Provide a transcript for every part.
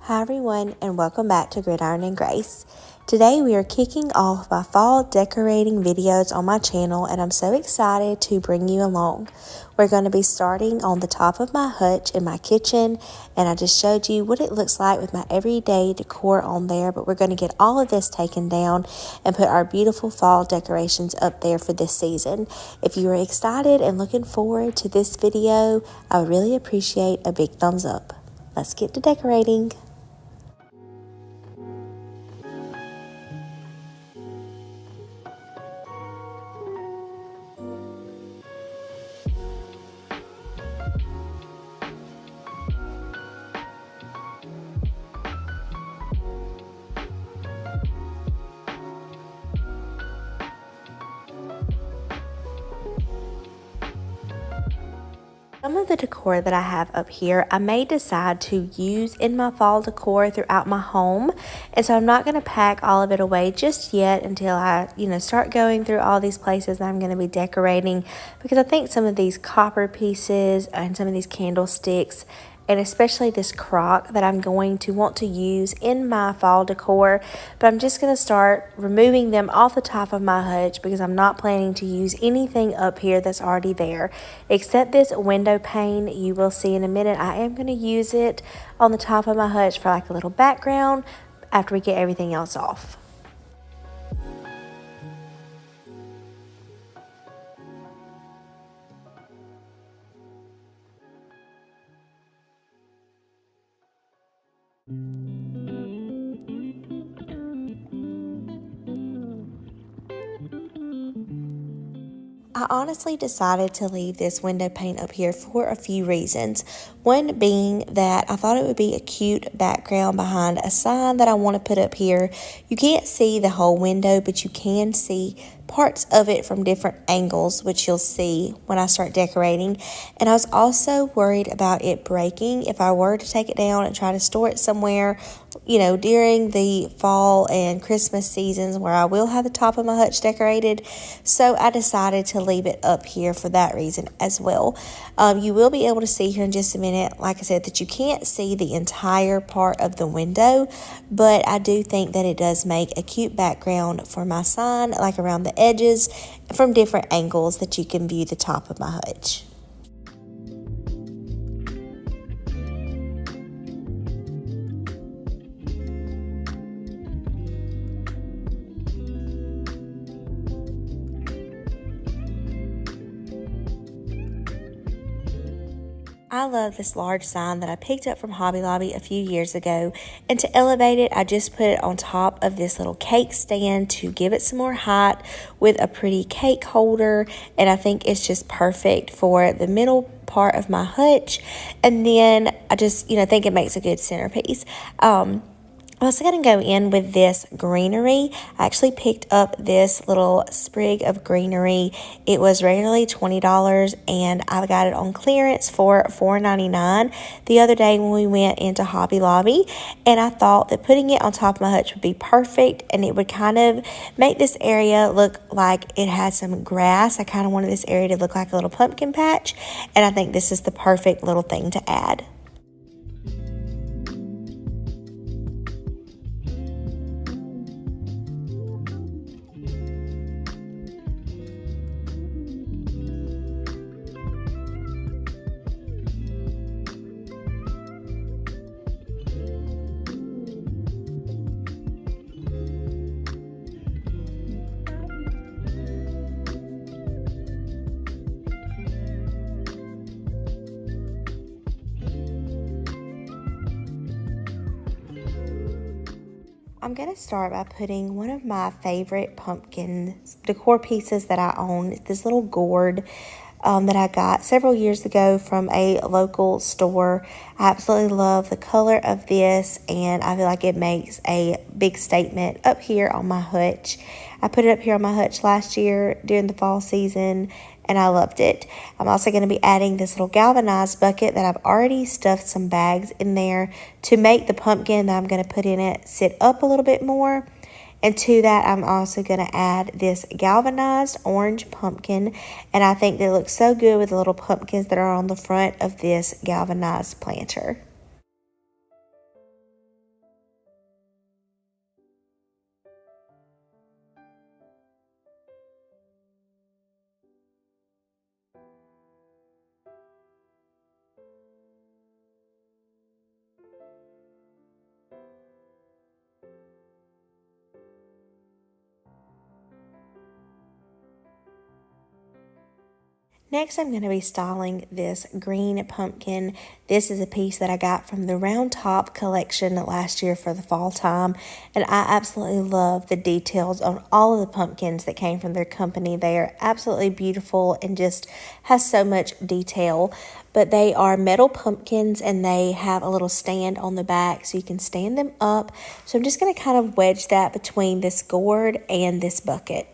Hi everyone, and welcome back to Gridiron and Grace. Today we are kicking off my fall decorating videos on my channel, and I'm so excited to bring you along. We're going to be starting on the top of my hutch in my kitchen, and I just showed you what it looks like with my everyday decor on there, but we're going to get all of this taken down and put our beautiful fall decorations up there for this season. If you are excited and looking forward to this video, I would really appreciate a big thumbs up. Let's get to decorating. Some of the decor that I have up here, I may decide to use in my fall decor throughout my home. And so I'm not going to pack all of it away just yet until I, start going through all these places that I'm going to be decorating. Because I think some of these copper pieces and some of these candlesticks, and especially this crock that I'm going to want to use in my fall decor. But I'm just going to start removing them off the top of my hutch because I'm not planning to use anything up here that's already there. Except this window pane you will see in a minute. I am going to use it on the top of my hutch for like a little background after we get everything else off. I honestly decided to leave this window pane up here for a few reasons. One being that I thought it would be a cute background behind a sign that I want to put up here. You can't see the whole window, but you can see parts of it from different angles, which you'll see when I start decorating. And I was also worried about it breaking if I were to take it down and try to store it somewhere, during the fall and Christmas seasons where I will have the top of my hutch decorated. So I decided to leave it up here for that reason as well. You will be able to see here in just a minute, like I said, that you can't see the entire part of the window, but I do think that it does make a cute background for my sign, like around the edges from different angles that you can view the top of my hutch. I love this large sign that I picked up from Hobby Lobby a few years ago, and to elevate it, I just put it on top of this little cake stand to give it some more height with a pretty cake holder, and I think it's just perfect for the middle part of my hutch. And then I just, think it makes a good centerpiece. I'm also going to go in with this greenery. I actually picked up this little sprig of greenery. It was regularly $20 and I got it on clearance for $4.99 the other day when we went into Hobby Lobby. And I thought that putting it on top of my hutch would be perfect, and it would kind of make this area look like it had some grass. I kind of wanted this area to look like a little pumpkin patch, and I think this is the perfect little thing to add. I'm going to start by putting one of my favorite pumpkin decor pieces that I own. It's this little gourd that I got several years ago from a local store. I absolutely love the color of this, and I feel like it makes a big statement up here on my hutch. I put it up here on my hutch last year during the fall season, and I loved it. I'm also going to be adding this little galvanized bucket that I've already stuffed some bags in there to make the pumpkin that I'm going to put in it sit up a little bit more. And to that, I'm also going to add this galvanized orange pumpkin. And I think they look so good with the little pumpkins that are on the front of this galvanized planter. Next, I'm going to be styling this green pumpkin. This is a piece that I got from the Round Top collection last year for the fall time, and I absolutely love the details on all of the pumpkins that came from their company. They are absolutely beautiful and just has so much detail, but they are metal pumpkins and they have a little stand on the back so you can stand them up. So I'm just going to kind of wedge that between this gourd and this bucket.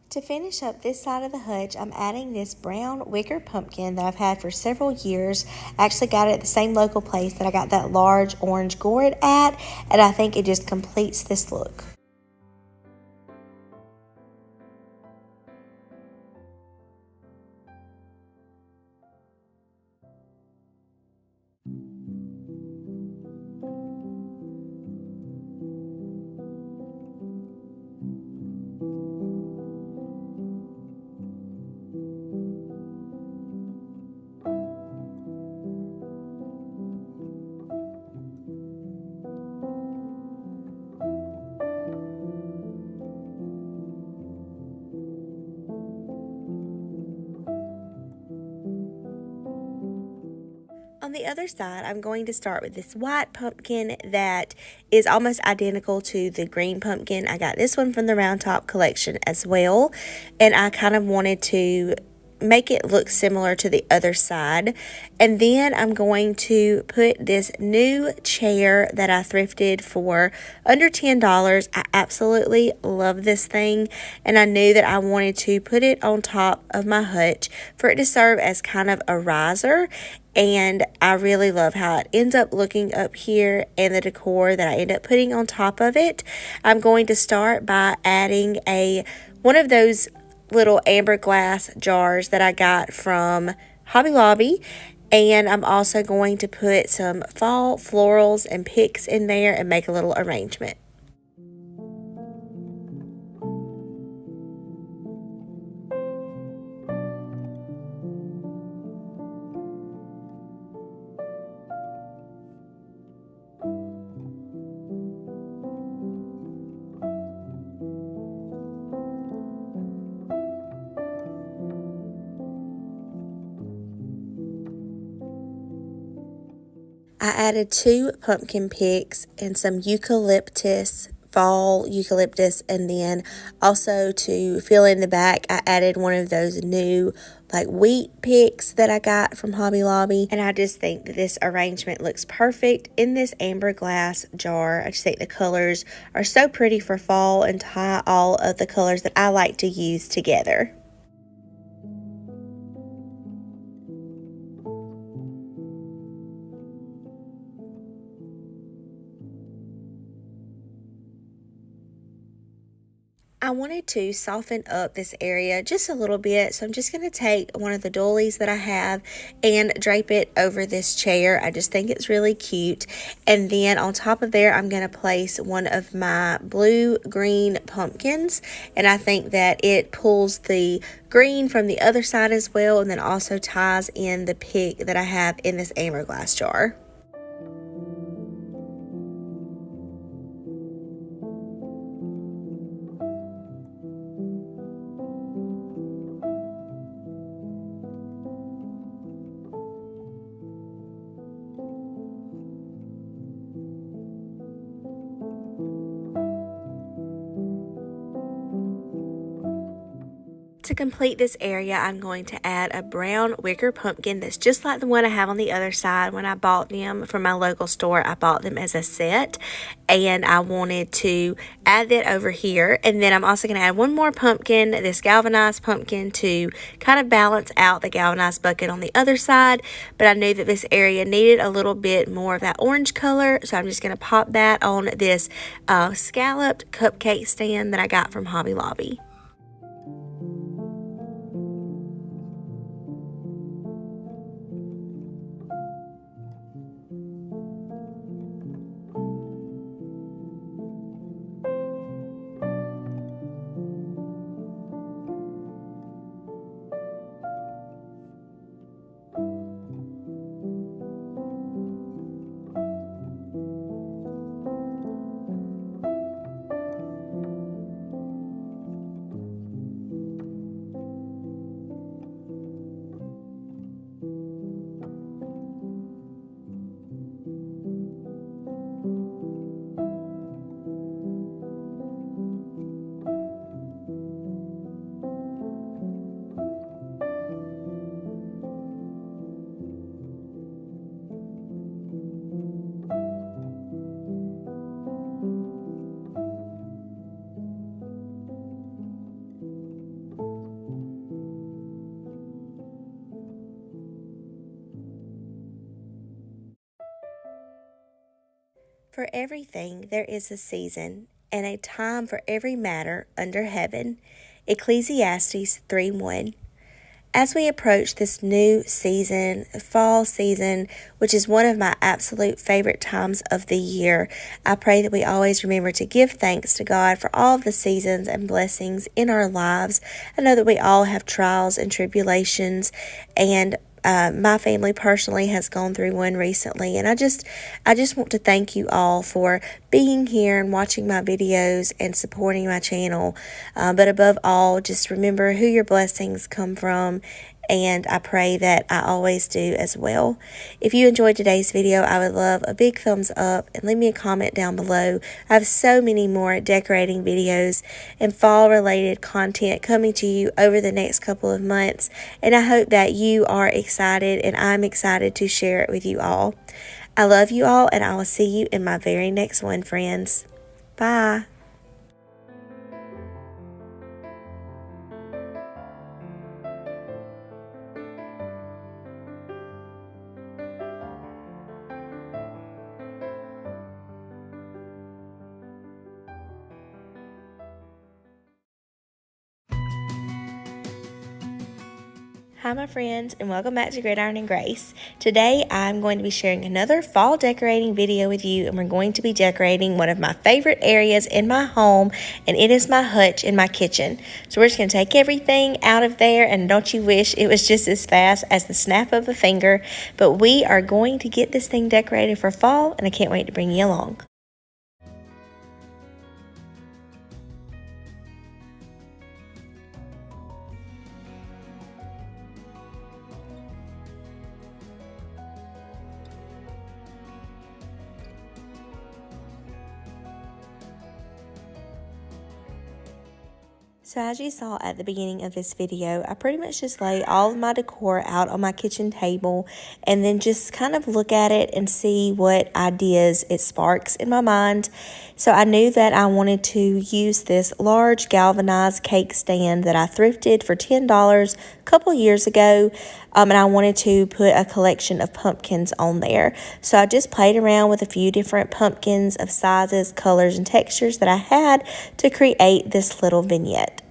To finish up this side of the hutch, I'm adding this brown wicker pumpkin that I've had for several years. I actually got it at the same local place that I got that large orange gourd at, and I think it just completes this look. On the other side, I'm going to start with this white pumpkin that is almost identical to the green pumpkin. I got this one from the Round Top collection as well, and I kind of wanted to make it look similar to the other side. And then I'm going to put this new chair that I thrifted for under $10. I absolutely love this thing, and I knew that I wanted to put it on top of my hutch for it to serve as kind of a riser. And I really love how it ends up looking up here and the decor that I end up putting on top of it. I'm going to start by adding one of those little amber glass jars that I got from Hobby Lobby. And I'm also going to put some fall florals and picks in there and make a little arrangement. I added 2 pumpkin picks and some fall eucalyptus, and then also to fill in the back, I added one of those new like wheat picks that I got from Hobby Lobby, and I just think that this arrangement looks perfect in this amber glass jar. I just think the colors are so pretty for fall and tie all of the colors that I like to use together. I wanted to soften up this area just a little bit, so I'm just going to take one of the doilies that I have and drape it over this chair. I just think it's really cute. And then on top of there, I'm going to place one of my blue-green pumpkins, and I think that it pulls the green from the other side as well, and then also ties in the pick that I have in this amber glass jar. To complete this area, I'm going to add a brown wicker pumpkin that's just like the one I have on the other side. When I bought them from my local store, I bought them as a set, and I wanted to add that over here. And then I'm also going to add one more pumpkin, this galvanized pumpkin, to kind of balance out the galvanized bucket on the other side. But I knew that this area needed a little bit more of that orange color, so I'm just going to pop that on this scalloped cupcake stand that I got from Hobby Lobby. For everything there is a season, and a time for every matter under heaven. Ecclesiastes 3:1. As we approach this new season, fall season, which is one of my absolute favorite times of the year, I pray that we always remember to give thanks to God for all of the seasons and blessings in our lives. I know that we all have trials and tribulations, and my family personally has gone through one recently, and I just want to thank you all for being here and watching my videos and supporting my channel. But above all, just remember who your blessings come from, and I pray that I always do as well. If you enjoyed today's video, I would love a big thumbs up and leave me a comment down below. I have so many more decorating videos and fall related content coming to you over the next couple of months, and I hope that you are excited and I'm excited to share it with you all. I love you all, and I will see you in my very next one, friends. Bye. Hi my friends, and welcome back to Gridiron and Grace. Today I'm going to be sharing another fall decorating video with you, and we're going to be decorating one of my favorite areas in my home, and it is my hutch in my kitchen. So we're just going to take everything out of there, and don't you wish it was just as fast as the snap of a finger, but we are going to get this thing decorated for fall, and I can't wait to bring you along. So as you saw at the beginning of this video, I pretty much just lay all of my decor out on my kitchen table and then just kind of look at it and see what ideas it sparks in my mind. So I knew that I wanted to use this large galvanized cake stand that I thrifted for $10 a couple years ago, and I wanted to put a collection of pumpkins on there. So I just played around with a few different pumpkins of sizes, colors, and textures that I had to create this little vignette.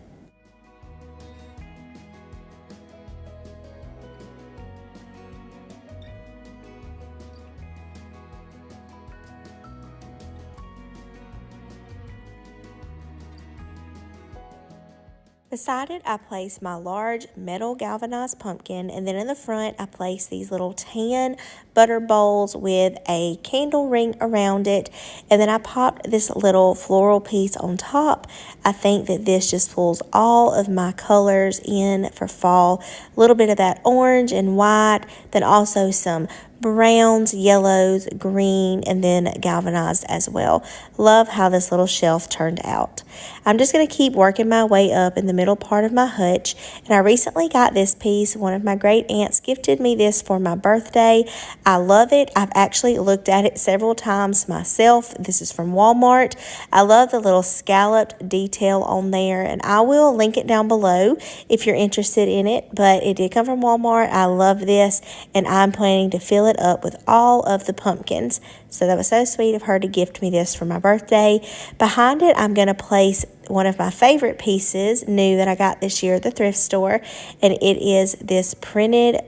Beside it, I placed my large metal galvanized pumpkin, and then in the front, I placed these little tan butter bowls with a candle ring around it, and then I popped this little floral piece on top. I think that this just pulls all of my colors in for fall. A little bit of that orange and white, then also some browns, yellows, green, and then galvanized as well. Love how this little shelf turned out. I'm just going to keep working my way up in the middle part of my hutch, and I recently got this piece. One of my great aunts gifted me this for my birthday. I love it. I've actually looked at it several times myself. This is from Walmart. I love the little scalloped detail on there, and I will link it down below if you're interested in it, but it did come from Walmart. I love this, and I'm planning to fill it up with all of the pumpkins. So that was so sweet of her to gift me this for my birthday. Behind it, I'm going to place one of my favorite pieces, new that I got this year at the thrift store, and it is this printed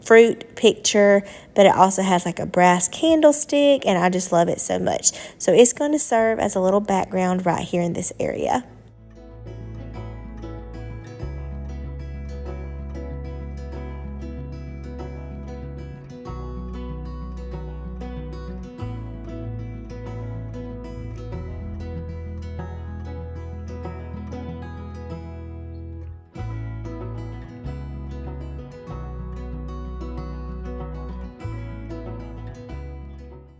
fruit picture, but it also has like a brass candlestick, and I just love it so much. So it's going to serve as a little background right here in this area.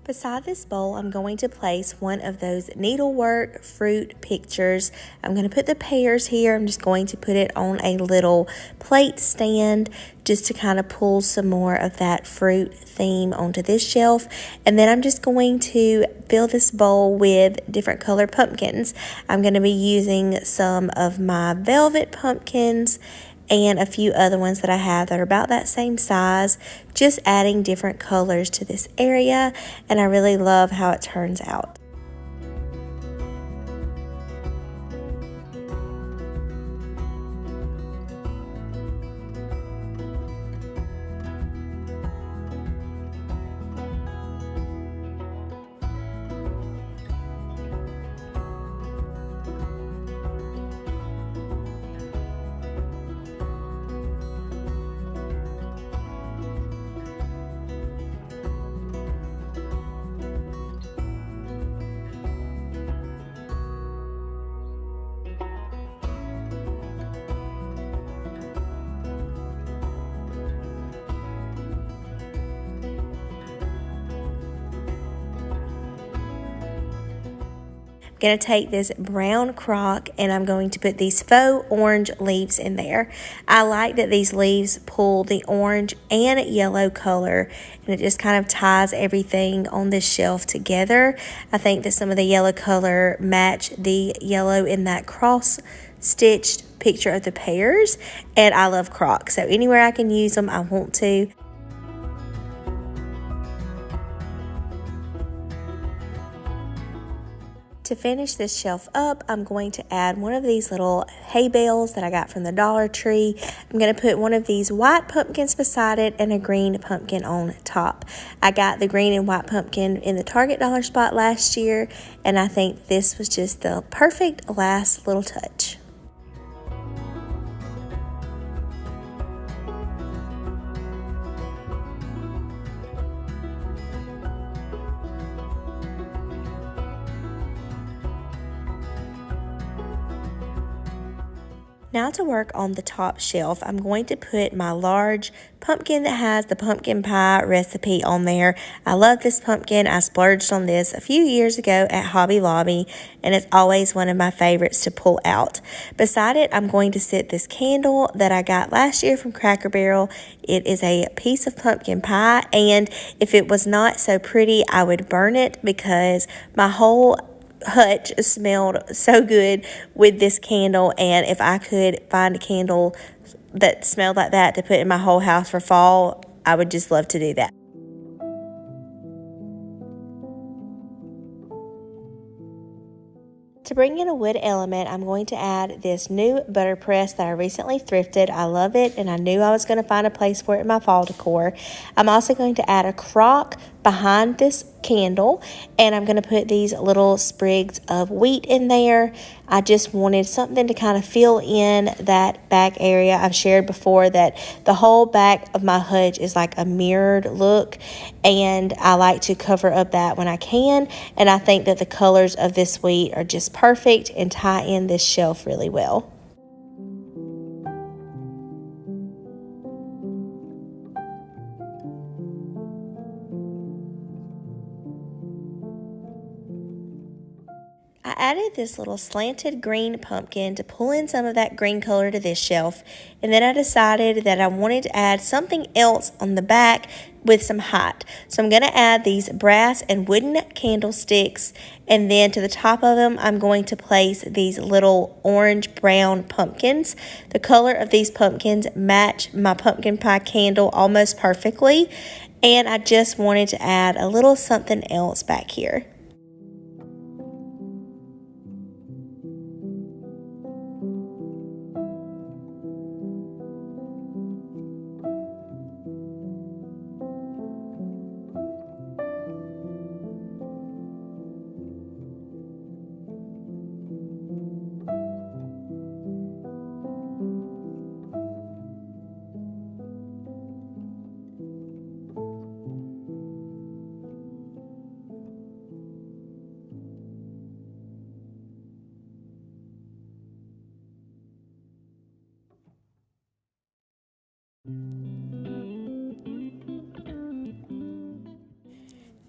Beside this bowl, I'm going to place one of those needlework fruit pictures. I'm going to put the pears here. I'm just going to put it on a little plate stand just to kind of pull some more of that fruit theme onto this shelf. And then I'm just going to fill this bowl with different colored pumpkins. I'm going to be using some of my velvet pumpkins, and a few other ones that I have that are about that same size, just adding different colors to this area, and I really love how it turns out. Going to take this brown crock and I'm going to put these faux orange leaves in there. I like that these leaves pull the orange and yellow color, and it just kind of ties everything on this shelf together. I think that some of the yellow color match the yellow in that cross stitched picture of the pears, and I love crocks, so anywhere I can use them I want to. To finish this shelf up, I'm going to add one of these little hay bales that I got from the Dollar Tree. I'm going to put one of these white pumpkins beside it and a green pumpkin on top. I got the green and white pumpkin in the Target dollar spot last year, and I think this was just the perfect last little touch. Now to work on the top shelf, I'm going to put my large pumpkin that has the pumpkin pie recipe on there. I love this pumpkin. I splurged on this a few years ago at Hobby Lobby, and it's always one of my favorites to pull out. Beside it, I'm going to sit this candle that I got last year from Cracker Barrel. It is a piece of pumpkin pie, and if it was not so pretty, I would burn it because my whole hutch smelled so good with this candle, and if I could find a candle that smelled like that to put in my whole house for fall, I would just love to do that. To bring in a wood element, I'm going to add this new butter press that I recently thrifted. I love it, and I knew I was going to find a place for it in my fall decor. I'm also going to add a crock behind this candle, and I'm going to put these little sprigs of wheat in there. I just wanted something to kind of fill in that back area. I've shared before that the whole back of my hutch is like a mirrored look, and I like to cover up that when I can, and I think that the colors of this wheat are just perfect and tie in this shelf really well. I added this little slanted green pumpkin to pull in some of that green color to this shelf, and then I decided that I wanted to add something else on the back with some height. So I'm going to add these brass and wooden candlesticks, and then to the top of them I'm going to place these little orange brown pumpkins. The color of these pumpkins match my pumpkin pie candle almost perfectly, and I just wanted to add a little something else back here.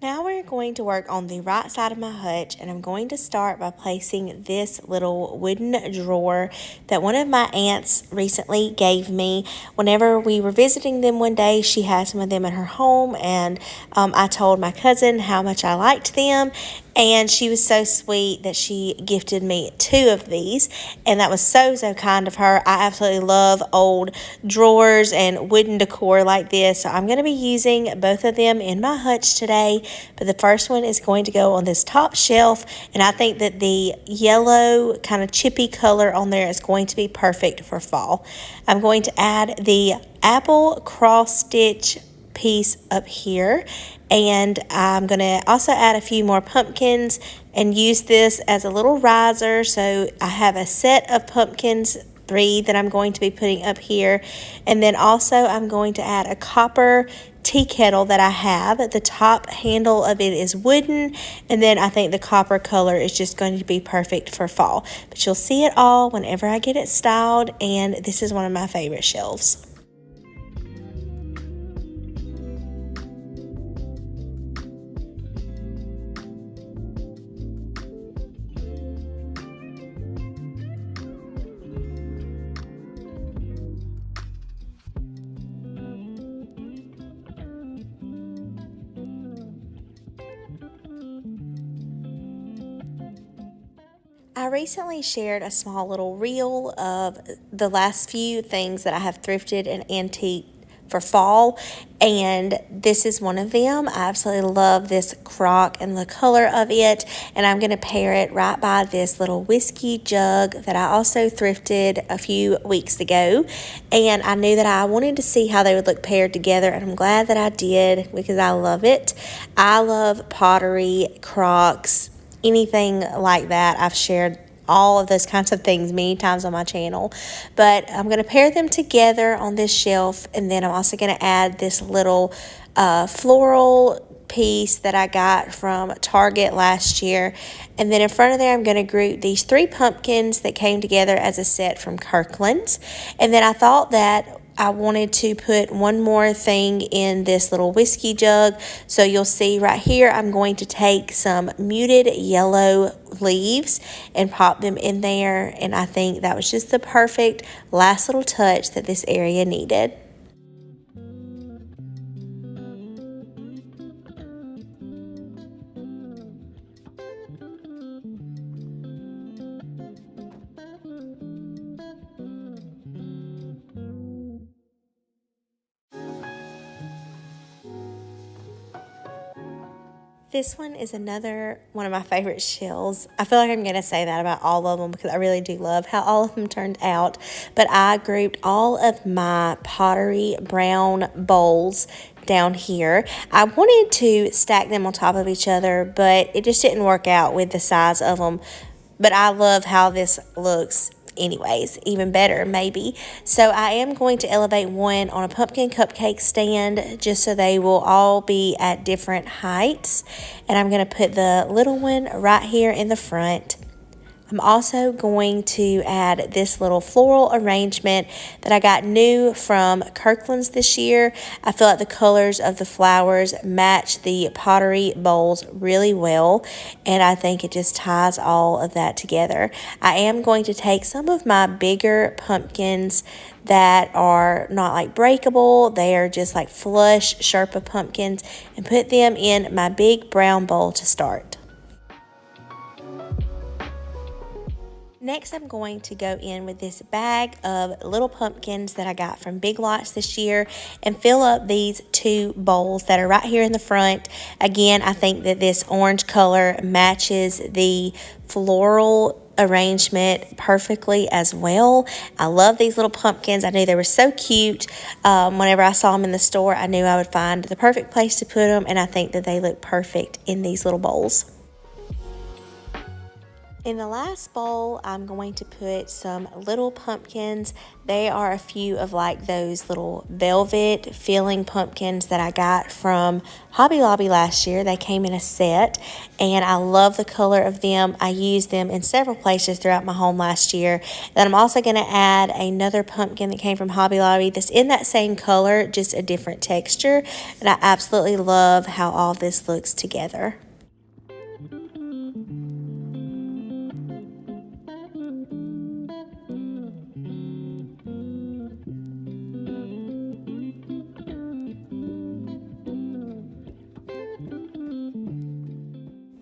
Now we're going to work on the right side of my hutch, and I'm going to start by placing this little wooden drawer that one of my aunts recently gave me. Whenever we were visiting them one day, she had some of them in her home, and I told my cousin how much I liked them, And she was so sweet that she gifted me 2 of these, and that was so kind of her. I absolutely love old drawers and wooden decor like this, so I'm going to be using both of them in my hutch today. But the first one is going to go on this top shelf, and I think that the yellow kind of chippy color on there is going to be perfect for fall. I'm going to add the apple cross stitch piece up here, and I'm going to also add a few more pumpkins and use this as a little riser. So I have a set of pumpkins, 3 that I'm going to be putting up here, and then also I'm going to add a copper tea kettle that I have. The top handle of it is wooden, and then I think the copper color is just going to be perfect for fall. But you'll see it all whenever I get it styled, and this is one of my favorite shelves. I recently shared a small little reel of the last few things that I have thrifted and antiqued for fall, and this is one of them. I absolutely love this crock and the color of it, and I'm going to pair it right by this little whiskey jug that I also thrifted a few weeks ago, and I knew that I wanted to see how they would look paired together, and I'm glad that I did because I love it. I love pottery, crocks, anything like that. I've shared all of those kinds of things many times on my channel, but I'm going to pair them together on this shelf, and then I'm also going to add this little floral piece that I got from Target last year, and then in front of there I'm going to group these 3 pumpkins that came together as a set from Kirkland's. And then I thought that I wanted to put one more thing in this little whiskey jug. So you'll see right here, I'm going to take some muted yellow leaves and pop them in there. And I think that was just the perfect last little touch that this area needed. This one is another one of my favorite shells. I feel like I'm going to say that about all of them because I really do love how all of them turned out. But I grouped all of my pottery brown bowls down here. I wanted to stack them on top of each other, but it just didn't work out with the size of them. But I love how this looks anyways, even better maybe. So I am going to elevate one on a pumpkin cupcake stand just so they will all be at different heights, and I'm going to put the little one right here in the front. I'm also going to add this little floral arrangement that I got new from Kirkland's this year. I feel like the colors of the flowers match the pottery bowls really well, and I think it just ties all of that together. I am going to take some of my bigger pumpkins that are not like breakable, they are just like flush Sherpa pumpkins, and put them in my big brown bowl to start. Next, I'm going to go in with this bag of little pumpkins that I got from Big Lots this year and fill up these 2 bowls that are right here in the front. Again, I think that this orange color matches the floral arrangement perfectly as well. I love these little pumpkins. I knew they were so cute. Whenever I saw them in the store, I knew I would find the perfect place to put them, and I think that they look perfect in these little bowls. In the last bowl, I'm going to put some little pumpkins. They are a few of like those little velvet filling pumpkins that I got from Hobby Lobby last year. They came in a set, and I love the color of them. I used them in several places throughout my home last year. Then I'm also going to add another pumpkin that came from Hobby Lobby that's in that same color, just a different texture. And I absolutely love how all this looks together.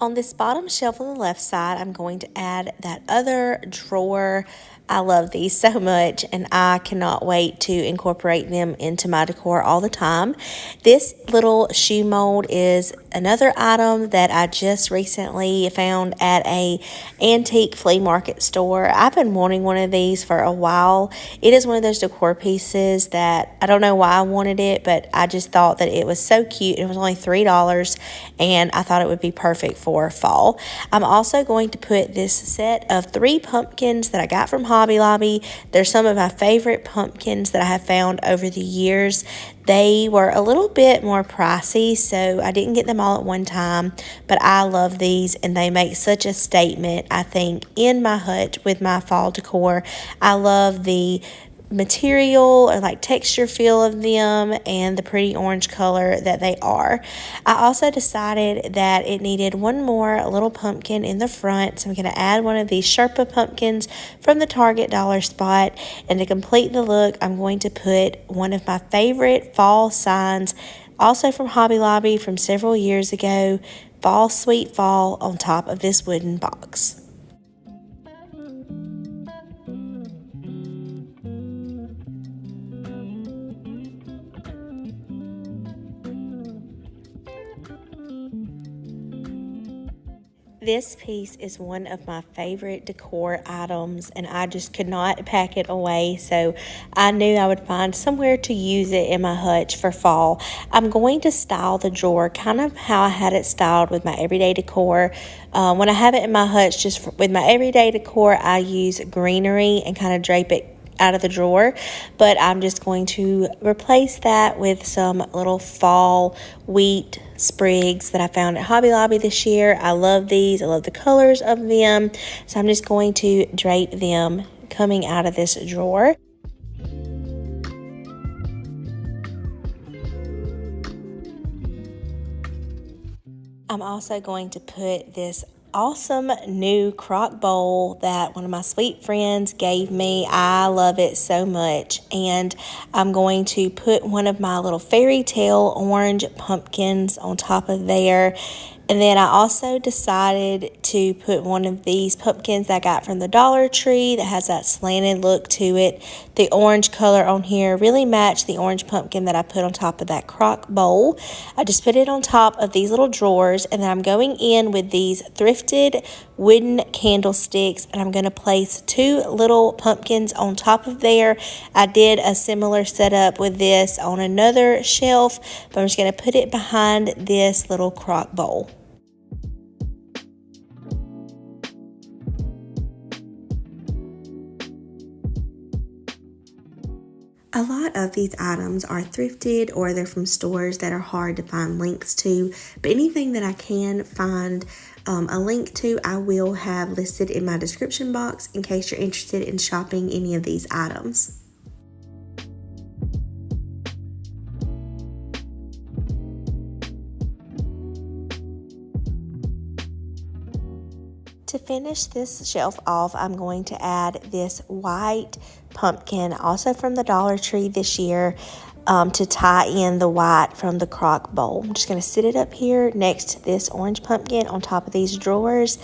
On this bottom shelf on the left side, I'm going to add that other drawer. I love these so much, and I cannot wait to incorporate them into my decor all the time. This little shoe mold is another item that I just recently found at a antique flea market store. I've been wanting one of these for a while. It is one of those decor pieces that I don't know why I wanted it, but I just thought that it was so cute. It was only $3, and I thought it would be perfect for fall. I'm also going to put this set of 3 pumpkins that I got from Hobby Lobby. They're some of my favorite pumpkins that I have found over the years. They were a little bit more pricey, so I didn't get them all at one time, but I love these, and they make such a statement, I think, in my hut with my fall decor. I love the material or like texture feel of them and the pretty orange color that they are. I also decided that it needed one more little pumpkin in the front, so I'm going to add one of these Sherpa pumpkins from the Target dollar spot, and to complete the look I'm going to put one of my favorite fall signs, also from Hobby Lobby from several years ago, Fall Sweet Fall, on top of this wooden box. This piece is one of my favorite decor items, and I just could not pack it away, so I knew I would find somewhere to use it in my hutch for fall. I'm going to style the drawer kind of how I had it styled with my everyday decor. When I have it in my hutch just with my everyday decor, I use greenery and kind of drape it out of the drawer, but I'm just going to replace that with some little fall wheat sprigs that I found at Hobby Lobby this year. I love these. I love the colors of them, so I'm just going to drape them coming out of this drawer. I'm also going to put this awesome new crock bowl that one of my sweet friends gave me. I love it so much, and I'm going to put one of my little fairy tale orange pumpkins on top of there. And then I also decided to put one of these pumpkins that I got from the Dollar Tree that has that slanted look to it. The orange color on here really matched the orange pumpkin that I put on top of that crock bowl. I just put it on top of these little drawers, and then I'm going in with these thrifted wooden candlesticks, and I'm going to place 2 little pumpkins on top of there. I did a similar setup with this on another shelf, but I'm just going to put it behind this little crock bowl. A lot of these items are thrifted, or they're from stores that are hard to find links to, but anything that I can find a link to, I will have listed in my description box in case you're interested in shopping any of these items. To finish this shelf off, I'm going to add this white pumpkin, also from the Dollar Tree this year, to tie in the white from the crock bowl. I'm just going to sit it up here next to this orange pumpkin on top of these drawers,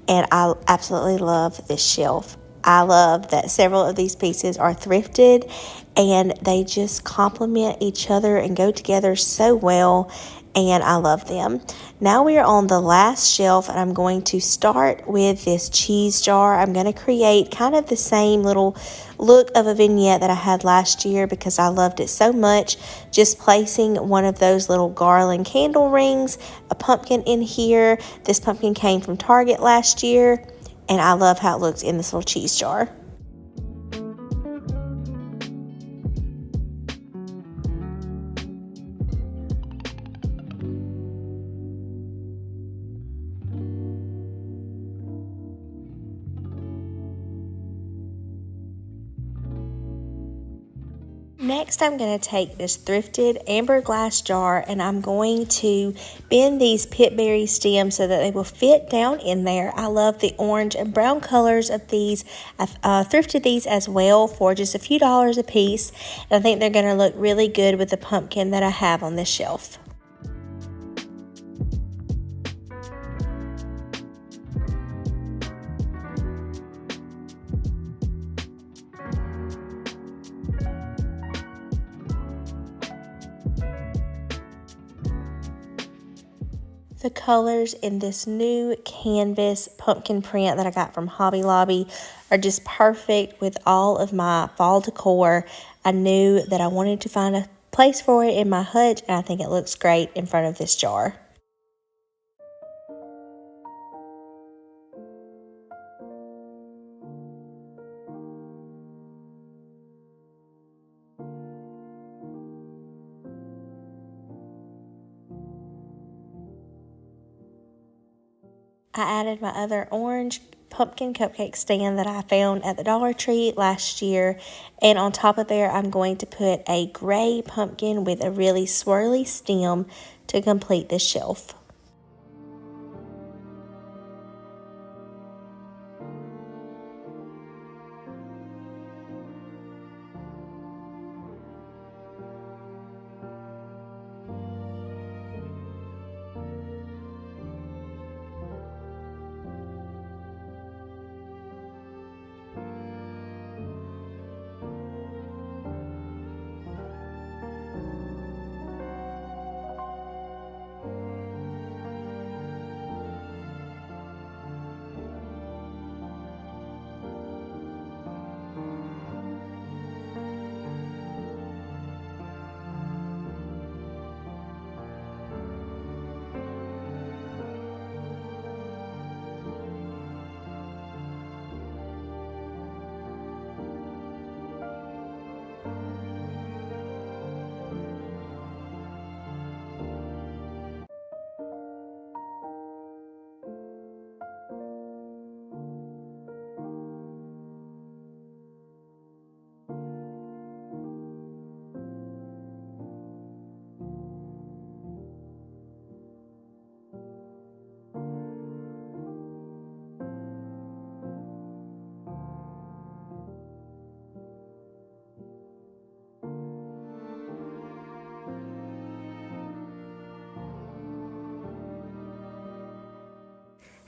and I absolutely love this shelf. I love that several of these pieces are thrifted, and they just complement each other and go together so well, and I love them. Now we are on the last shelf, and I'm going to start with this cheese jar. I'm going to create kind of the same little look of a vignette that I had last year because I loved it so much. Just placing one of those little garland candle rings, a pumpkin in here. This pumpkin came from Target last year, and I love how it looks in this little cheese jar. Next, I'm going to take this thrifted amber glass jar, and I'm going to bend these pitberry stems so that they will fit down in there. I love the orange and brown colors of these. I've thrifted these as well for just a few dollars a piece, and I think they're going to look really good with the pumpkin that I have on this shelf. The colors in this new canvas pumpkin print that I got from Hobby Lobby are just perfect with all of my fall decor. I knew that I wanted to find a place for it in my hut, and I think it looks great in front of this jar. I added my other orange pumpkin cupcake stand that I found at the Dollar Tree last year, and on top of there I'm going to put a gray pumpkin with a really swirly stem to complete this shelf.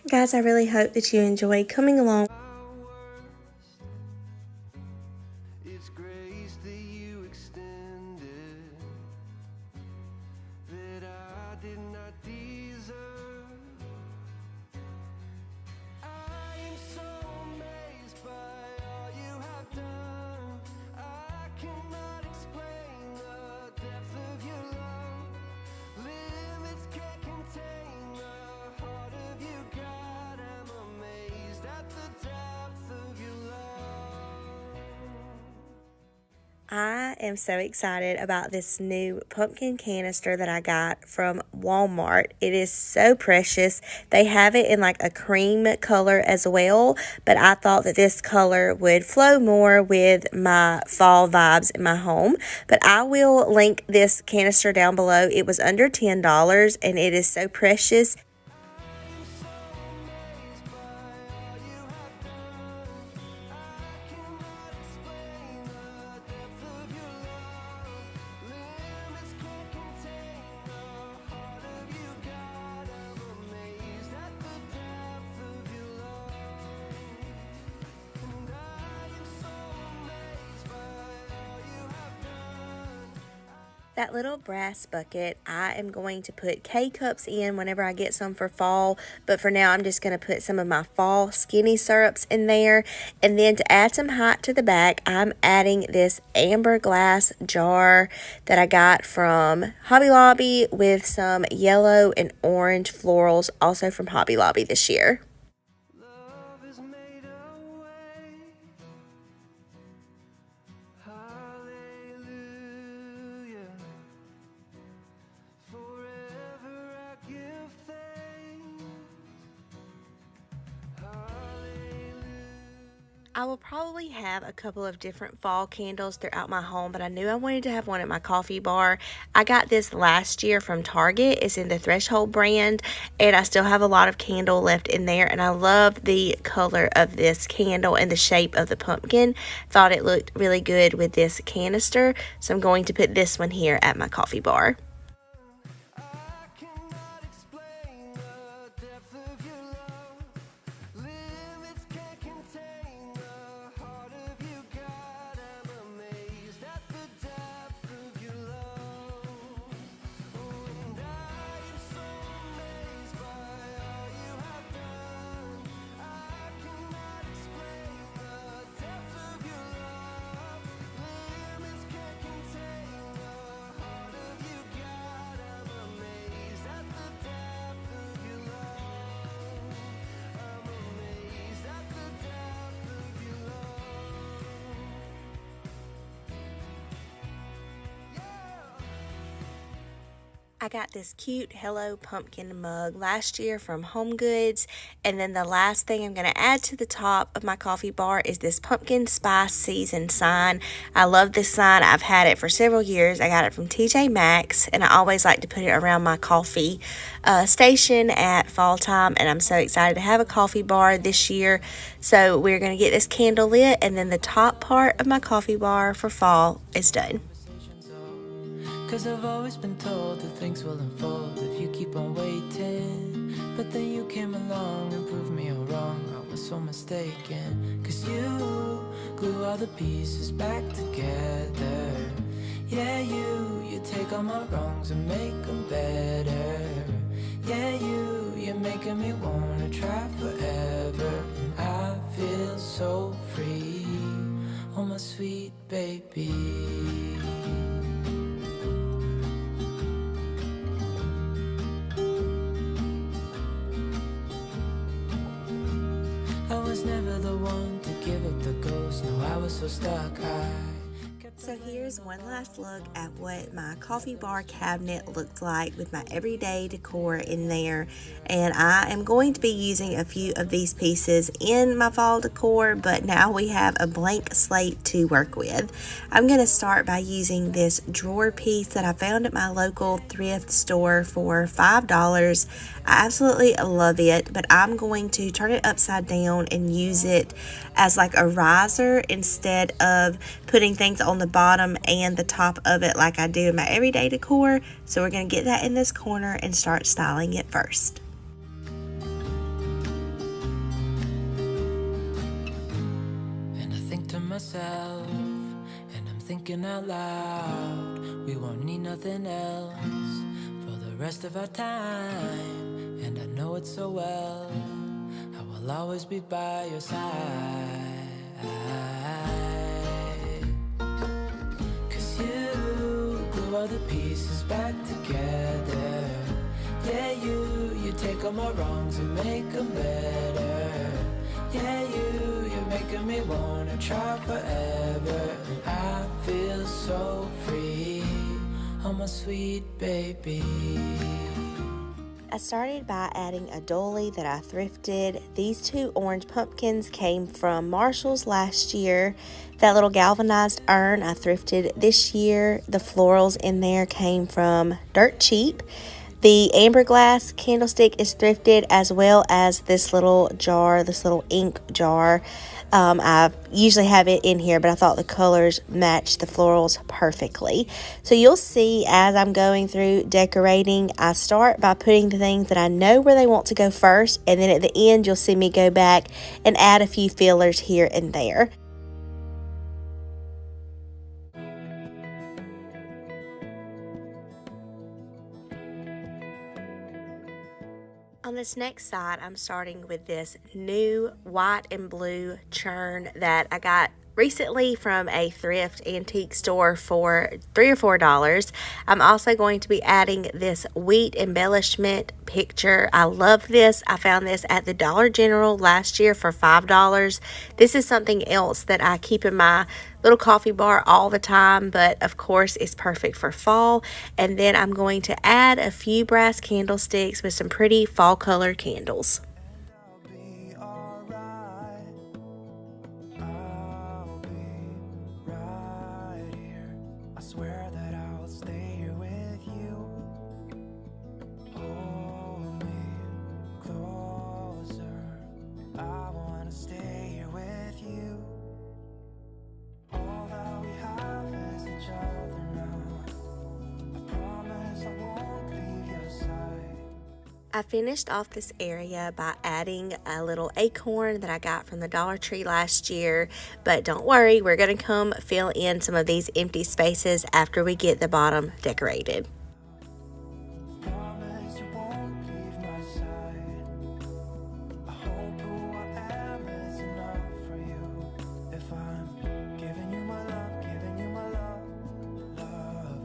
Guys, I really hope that you enjoy coming along. It's grace that you extended that I did not deserve. I am so amazed by all you have done. I cannot explain the depth of your love. Limits can't contain the heart of you, God. I'm amazed at the depth of your love. I am so excited about this new pumpkin canister that I got from Walmart. It is so precious. They have it in like a cream color as well, but I thought that this color would flow more with my fall vibes in my home. But I will link this canister down below. It was under $10 and it is so precious. That little brass bucket, I am going to put K-cups in whenever I get some for fall, but for now I'm just going to put some of my fall skinny syrups in there. And then to add some height to the back, I'm adding this amber glass jar that I got from Hobby Lobby with some yellow and orange florals, also from Hobby Lobby this year. Love is made a way. Hallelujah. Forever I give thanks. I will probably have a couple of different fall candles throughout my home, but I knew I wanted to have one at my coffee bar. I got this last year from Target. It's in the Threshold brand, and I still have a lot of candle left in there, and I love the color of this candle and the shape of the pumpkin. Thought it looked really good with this canister, so I'm going to put this one here at my coffee bar. I got this cute Hello Pumpkin mug last year from Home Goods. And then the last thing I'm going to add to the top of my coffee bar is this pumpkin spice season sign. I love this sign. I've had it for several years. I got it from TJ Maxx, and I always like to put it around my coffee station at fall time. And I'm so excited to have a coffee bar this year. So we're going to get this candle lit, and then the top part of my coffee bar for fall is done. Cause I've always been told that things will unfold if you keep on waiting. But then you came along and proved me all wrong. I was so mistaken. Cause you glue all the pieces back together. Yeah, you take all my wrongs and make them better. Yeah, you're making me wanna try forever. And I feel so free, oh my sweet baby. I was never the one to give up the ghost. No, I was so stuck. So here's one last look at what my coffee bar cabinet looked like with my everyday decor in there. And I am going to be using a few of these pieces in my fall decor, but now we have a blank slate to work with. I'm going to start by using this drawer piece that I found at my local thrift store for $5. I absolutely love it, but I'm going to turn it upside down and use it as like a riser instead of putting things on the bottom and the top of it like I do in my everyday decor. So we're going to get that in this corner and start styling it first. And I think to myself, and I'm thinking out loud, we won't need nothing else for the rest of our time. And I know it so well, I will always be by your side. You glue all the pieces back together. Yeah, you take all my wrongs and make them better. Yeah, you're making me wanna try forever. And I feel so free, oh my sweet baby. I started by adding a dolly that I thrifted. These two orange pumpkins came from Marshall's last year. That little galvanized urn I thrifted this year. The florals in there came from Dirt Cheap. The amber glass candlestick is thrifted, as well as this little jar, this little ink jar. I usually have it in here, but I thought the colors matched the florals perfectly. So you'll see as I'm going through decorating, I start by putting the things that I know where they want to go first, and then at the end you'll see me go back and add a few fillers here and there. On this next side, I'm starting with this new white and blue churn that I got recently from a thrift antique store for $3 or $4. I'm also going to be adding this wheat embellishment picture. I love this. I found this at the Dollar General last year for $5. This is something else that I keep in my little coffee bar all the time, but of course it's perfect for fall. And then I'm going to add a few brass candlesticks with some pretty fall colored candles. Swear that I'll stay here with you. Hold me closer. I wanna stay here with you. All that we have is each other now. I promise I won't leave your side. I finished off this area by adding a little acorn that I got from the Dollar Tree last year, but don't worry, we're going to come fill in some of these empty spaces after we get the bottom decorated. Promise you won't leave my side. I hope who I am is enough for you. If I'm giving you my love, giving you my love, love.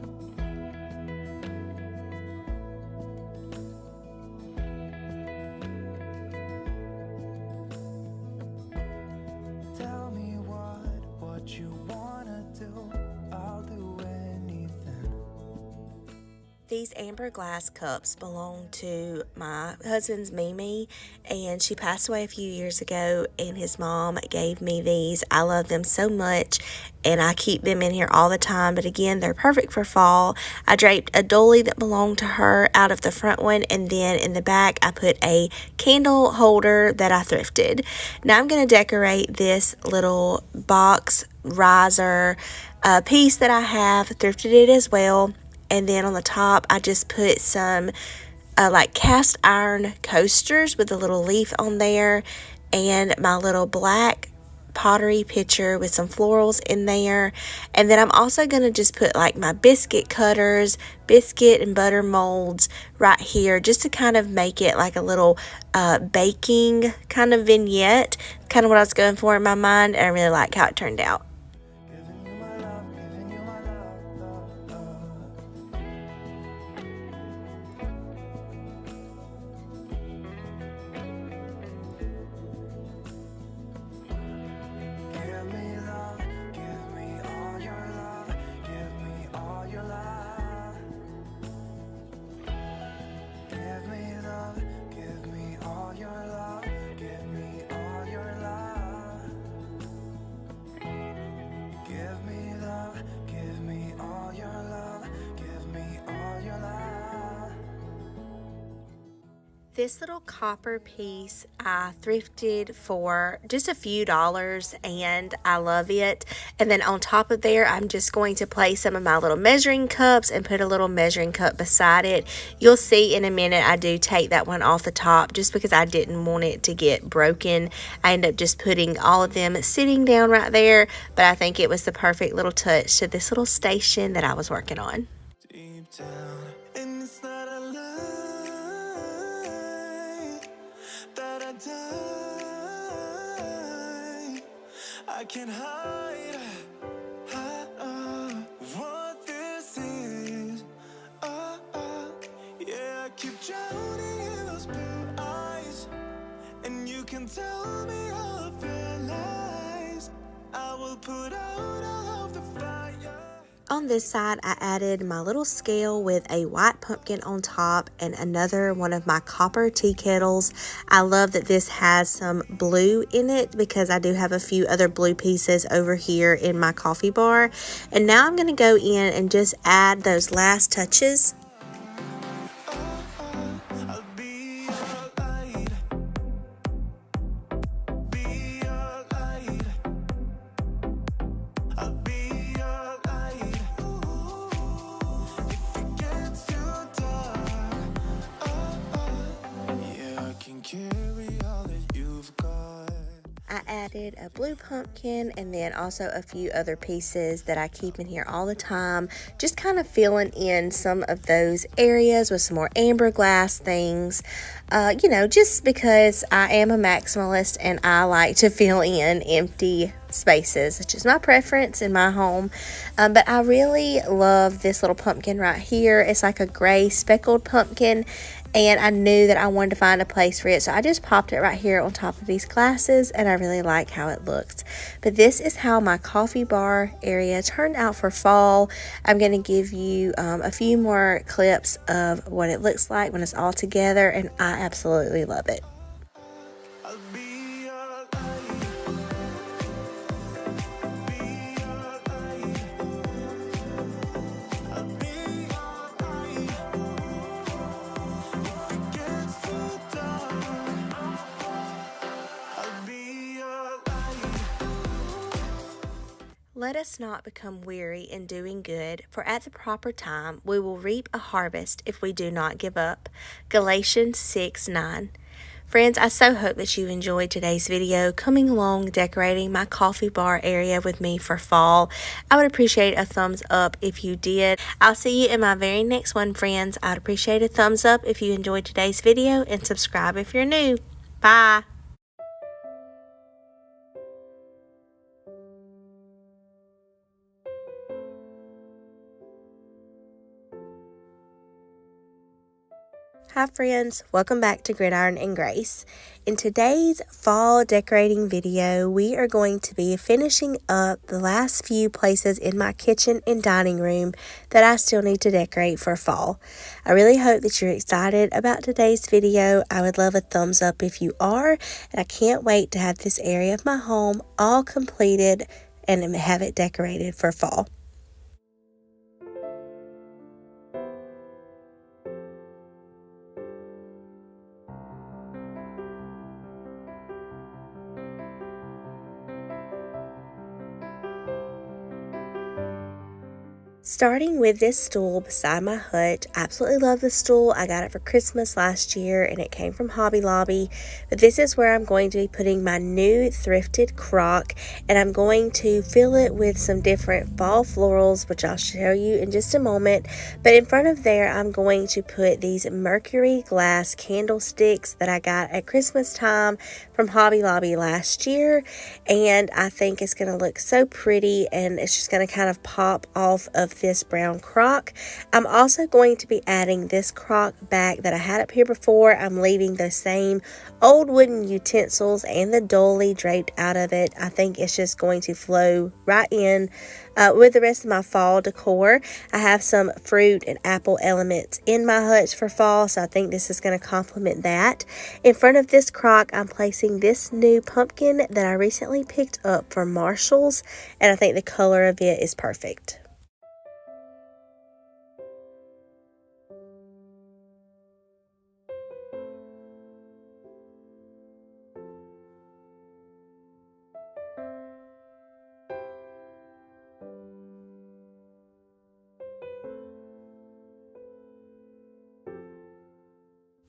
Tell me what you wanna do. I'll do anything. These amber glass cups belong to my husband's Mimi, and she passed away a few years ago, and his mom gave me these. I love them so much, and I keep them in here all the time, but again, they're perfect for fall. I draped a dolly that belonged to her out of the front one, and then in the back, I put a candle holder that I thrifted. Now I'm going to decorate this little box riser piece that I have, thrifted it as well. And then on the top, I just put some like cast iron coasters with a little leaf on there, and my little black pottery pitcher with some florals in there. And then I'm also going to just put like my biscuit cutters, biscuit and butter molds right here, just to kind of make it like a little baking kind of vignette, kind of what I was going for in my mind, and I really like how it turned out. Giving you my love, giving you my love, love, love. Give me love, give me all your love, give me all your love. Give me love, give me all your love, give me all your love. Give me love, give me all your love, give me all your love. This little copper piece I thrifted for just a few dollars, and I love it. And then on top of there, I'm just going to place some of my little measuring cups and put a little measuring cup beside it. You'll see in a minute I do take that one off the top just because I didn't want it to get broken. I end up just putting all of them sitting down right there, but I think it was the perfect little touch to this little station that I was working on. Deep down, and it's not a lie that I die. I can't hide what this is. Yeah, I keep drowning in those blue eyes, and you can tell me all of your lies. I will put out all of the fire. On this side, I added my little scale with a white pumpkin on top and another one of my copper tea kettles. I love that this has some blue in it because I do have a few other blue pieces over here in my coffee bar. And now I'm going to go in and just add those last touches. I'll be your light. Be your light. I'll be your light. If it gets too dark, yeah, I can carry all that you've got. I added a blue pumpkin and then also a few other pieces that I keep in here all the time, just kind of filling in some of those areas with some more amber glass things, just because I am a maximalist and I like to fill in empty spaces. It's just my preference in my home, but I really love this little pumpkin right here. It's like a gray speckled pumpkin, and I knew that I wanted to find a place for it, so I just popped it right here on top of these glasses, and I really like how it looks. But this is how my coffee bar area turned out for fall. I'm going to give you a few more clips of what it looks like when it's all together, and I absolutely love it. I'll be your light. Be your light. I'll be your light. If it gets too dark, I'll be your light. Let us not become weary in doing good, for at the proper time we will reap a harvest if we do not give up. Galatians 6:9. Friends, I so hope that you enjoyed today's video coming along decorating my coffee bar area with me for fall. I would appreciate a thumbs up if you did. I'll see you in my very next one, friends. I'd appreciate a thumbs up if you enjoyed today's video, and subscribe if you're new. Bye. Hi friends, welcome back to Gridiron and Grace. In today's fall decorating video, we are going to be finishing up the last few places in my kitchen and dining room that I still need to decorate for fall. I really hope that you're excited about today's video. I would love a thumbs up if you are, and I can't wait to have this area of my home all completed and have it decorated for fall. Starting with this stool beside my hut. Absolutely love the stool. I got it for Christmas last year and it came from Hobby Lobby. But this is where I'm going to be putting my new thrifted crock, and I'm going to fill it with some different fall florals, which I'll show you in just a moment. But in front of there, I'm going to put these mercury glass candlesticks that I got at Christmas time from Hobby Lobby last year. And I think it's going to look so pretty, and it's just going to kind of pop off of this brown crock. I'm also going to be adding this crock back that I had up here before. I'm leaving the same old wooden utensils and the dolly draped out of it. I think it's just going to flow right in with the rest of my fall decor. I have some fruit and apple elements in my hutch for fall, so I think this is going to complement that. In front of this crock, I'm placing this new pumpkin that I recently picked up from Marshall's, and I think the color of it is perfect.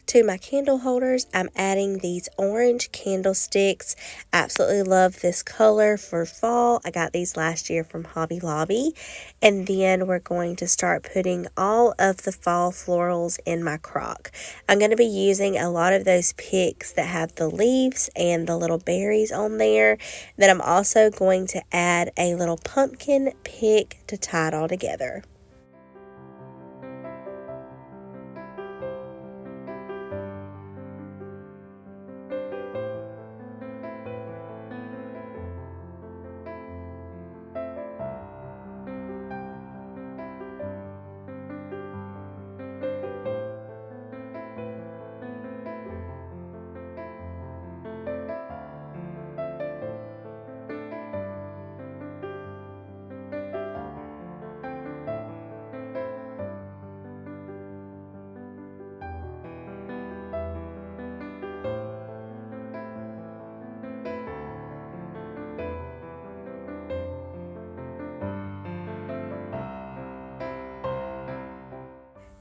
To my candle holders, I'm adding these orange candlesticks. Absolutely love this color for fall. I got these last year from Hobby Lobby. And then we're going to start putting all of the fall florals in my crock. I'm going to be using a lot of those picks that have the leaves and the little berries on there. Then I'm also going to add a little pumpkin pick to tie it all together.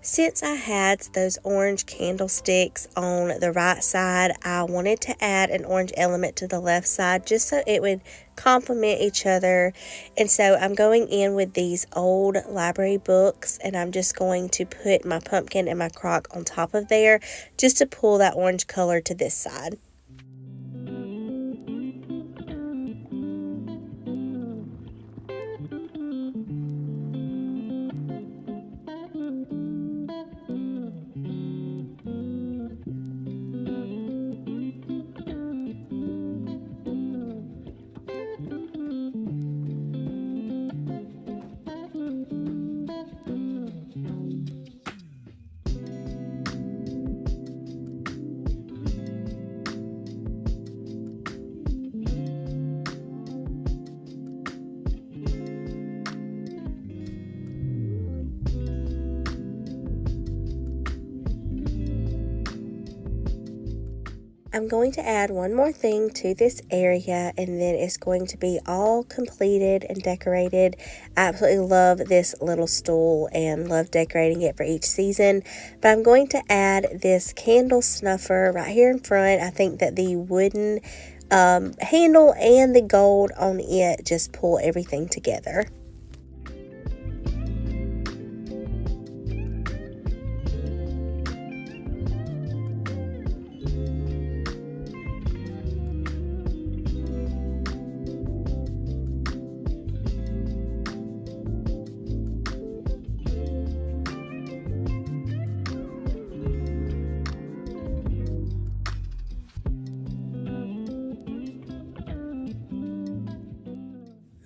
Since I had those orange candlesticks on the right side, I wanted to add an orange element to the left side just so it would complement each other. And so I'm going in with these old library books, and I'm just going to put my pumpkin and my crock on top of there just to pull that orange color to this side. I'm going to add one more thing to this area, and then it's going to be all completed and decorated. I absolutely love this little stool and love decorating it for each season. But I'm going to add this candle snuffer right here in front. I think that the wooden handle and the gold on it just pull everything together.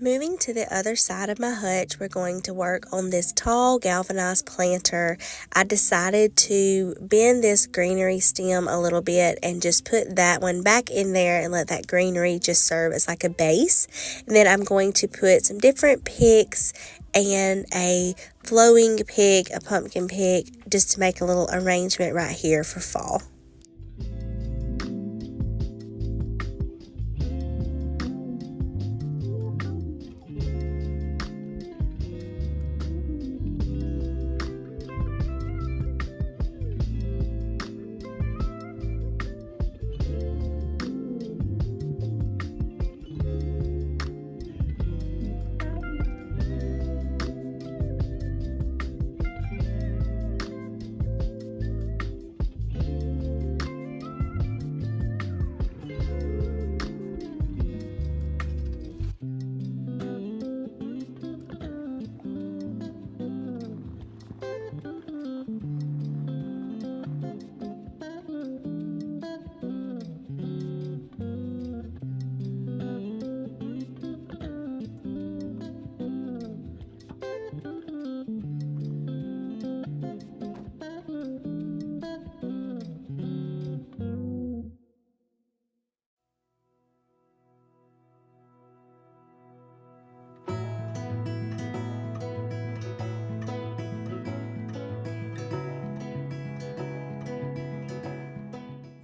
Moving to the other side of my hutch, we're going to work on this tall galvanized planter. I decided to bend this greenery stem a little bit and just put that one back in there and let that greenery just serve as like a base. And then I'm going to put some different picks and a flowing pick, a pumpkin pick, just to make a little arrangement right here for fall.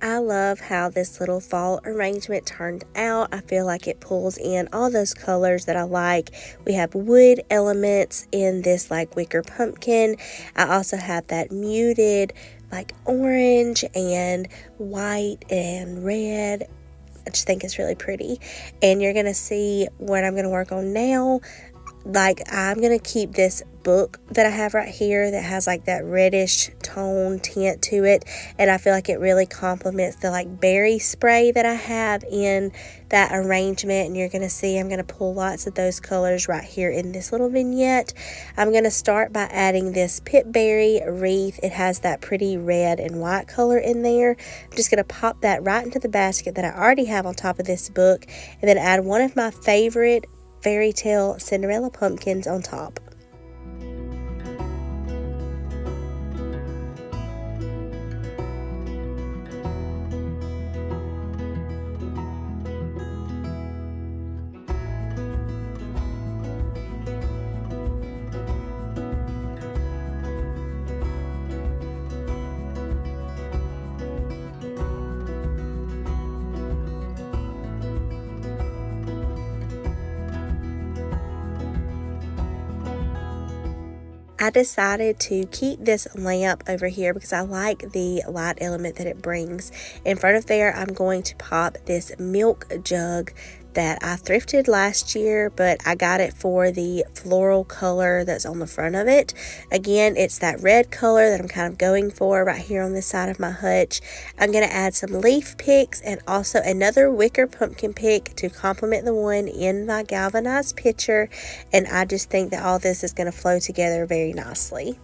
I love how this little fall arrangement turned out. I feel like it pulls in all those colors that I like. We have wood elements in this like wicker pumpkin. I also have that muted like orange and white and red. I just think it's really pretty. And you're going to see what I'm going to work on now. Like, I'm going to keep this book that I have right here that has like that reddish tone tint to it, and I feel like it really complements the like berry spray that I have in that arrangement. And you're going to see I'm going to pull lots of those colors right here in this little vignette. I'm going to start by adding this pipberry wreath. It has that pretty red and white color in there. I'm just going to pop that right into the basket that I already have on top of this book, and then add one of my favorite fairy tale Cinderella pumpkins on top. I decided to keep this lamp over here because I like the light element that it brings. In front of there, I'm going to pop this milk jug that I thrifted last year, but I got it for the floral color that's on the front of it. Again, it's that red color that I'm kind of going for right here on this side of my hutch. I'm going to add some leaf picks and also another wicker pumpkin pick to complement the one in my galvanized pitcher, and I just think that all this is going to flow together very nicely.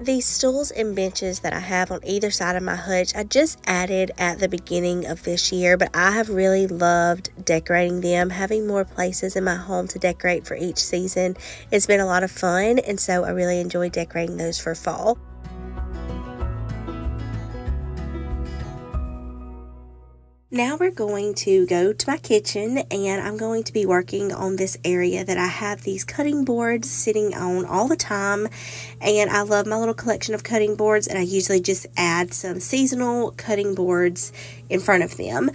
These stools and benches that I have on either side of my hutch, I just added at the beginning of this year, but I have really loved decorating them, having more places in my home to decorate for each season. It's been a lot of fun, and so I really enjoy decorating those for fall. Now we're going to go to my kitchen, and I'm going to be working on this area that I have these cutting boards sitting on all the time. And I love my little collection of cutting boards, and I usually just add some seasonal cutting boards in front of them.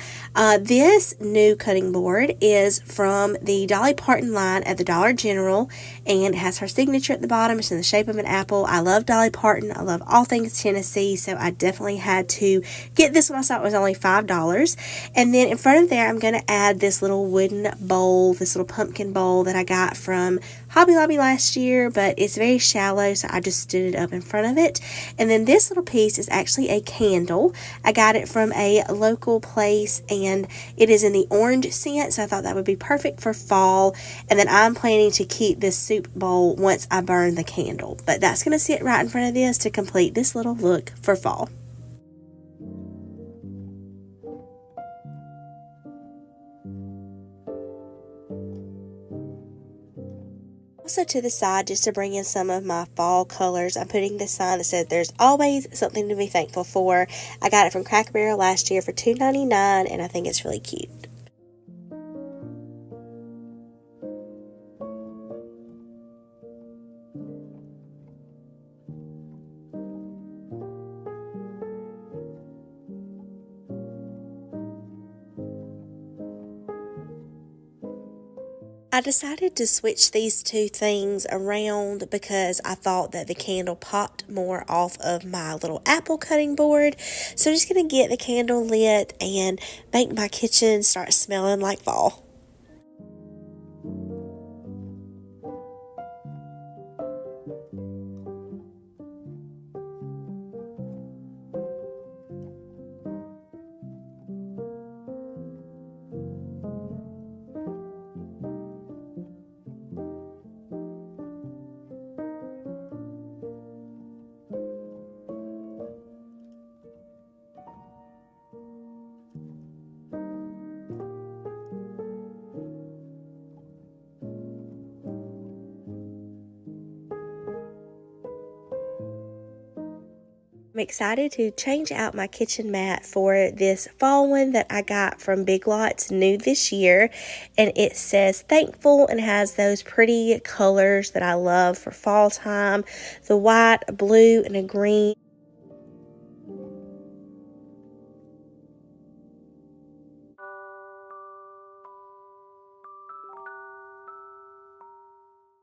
This new cutting board is from the Dolly Parton line at the Dollar General, and it has her signature at the bottom. It's in the shape of an apple. I love Dolly Parton. I love all things Tennessee, so I definitely had to get this one. I saw it was only $5. And then in front of there, I'm going to add this little wooden bowl, this little pumpkin bowl that I got from Hobby Lobby last year, but it's very shallow, so I just stood it up in front of it. And then this little piece is actually a candle. I got it from a local place, and it is in the orange scent, so I thought that would be perfect for fall. And then I'm planning to keep this soup bowl once I burn the candle, but that's going to sit right in front of this to complete this little look for fall. Also to the side, just to bring in some of my fall colors, I'm putting this sign that says there's always something to be thankful for. I got it from Cracker Barrel last year for $2.99, and I think it's really cute. I decided to switch these two things around because I thought that the candle popped more off of my little apple cutting board. So I'm just going to get the candle lit and make my kitchen start smelling like fall. I'm excited to change out my kitchen mat for this fall one that I got from Big Lots new this year, and it says thankful and has those pretty colors that I love for fall time, the white, a blue, and a green.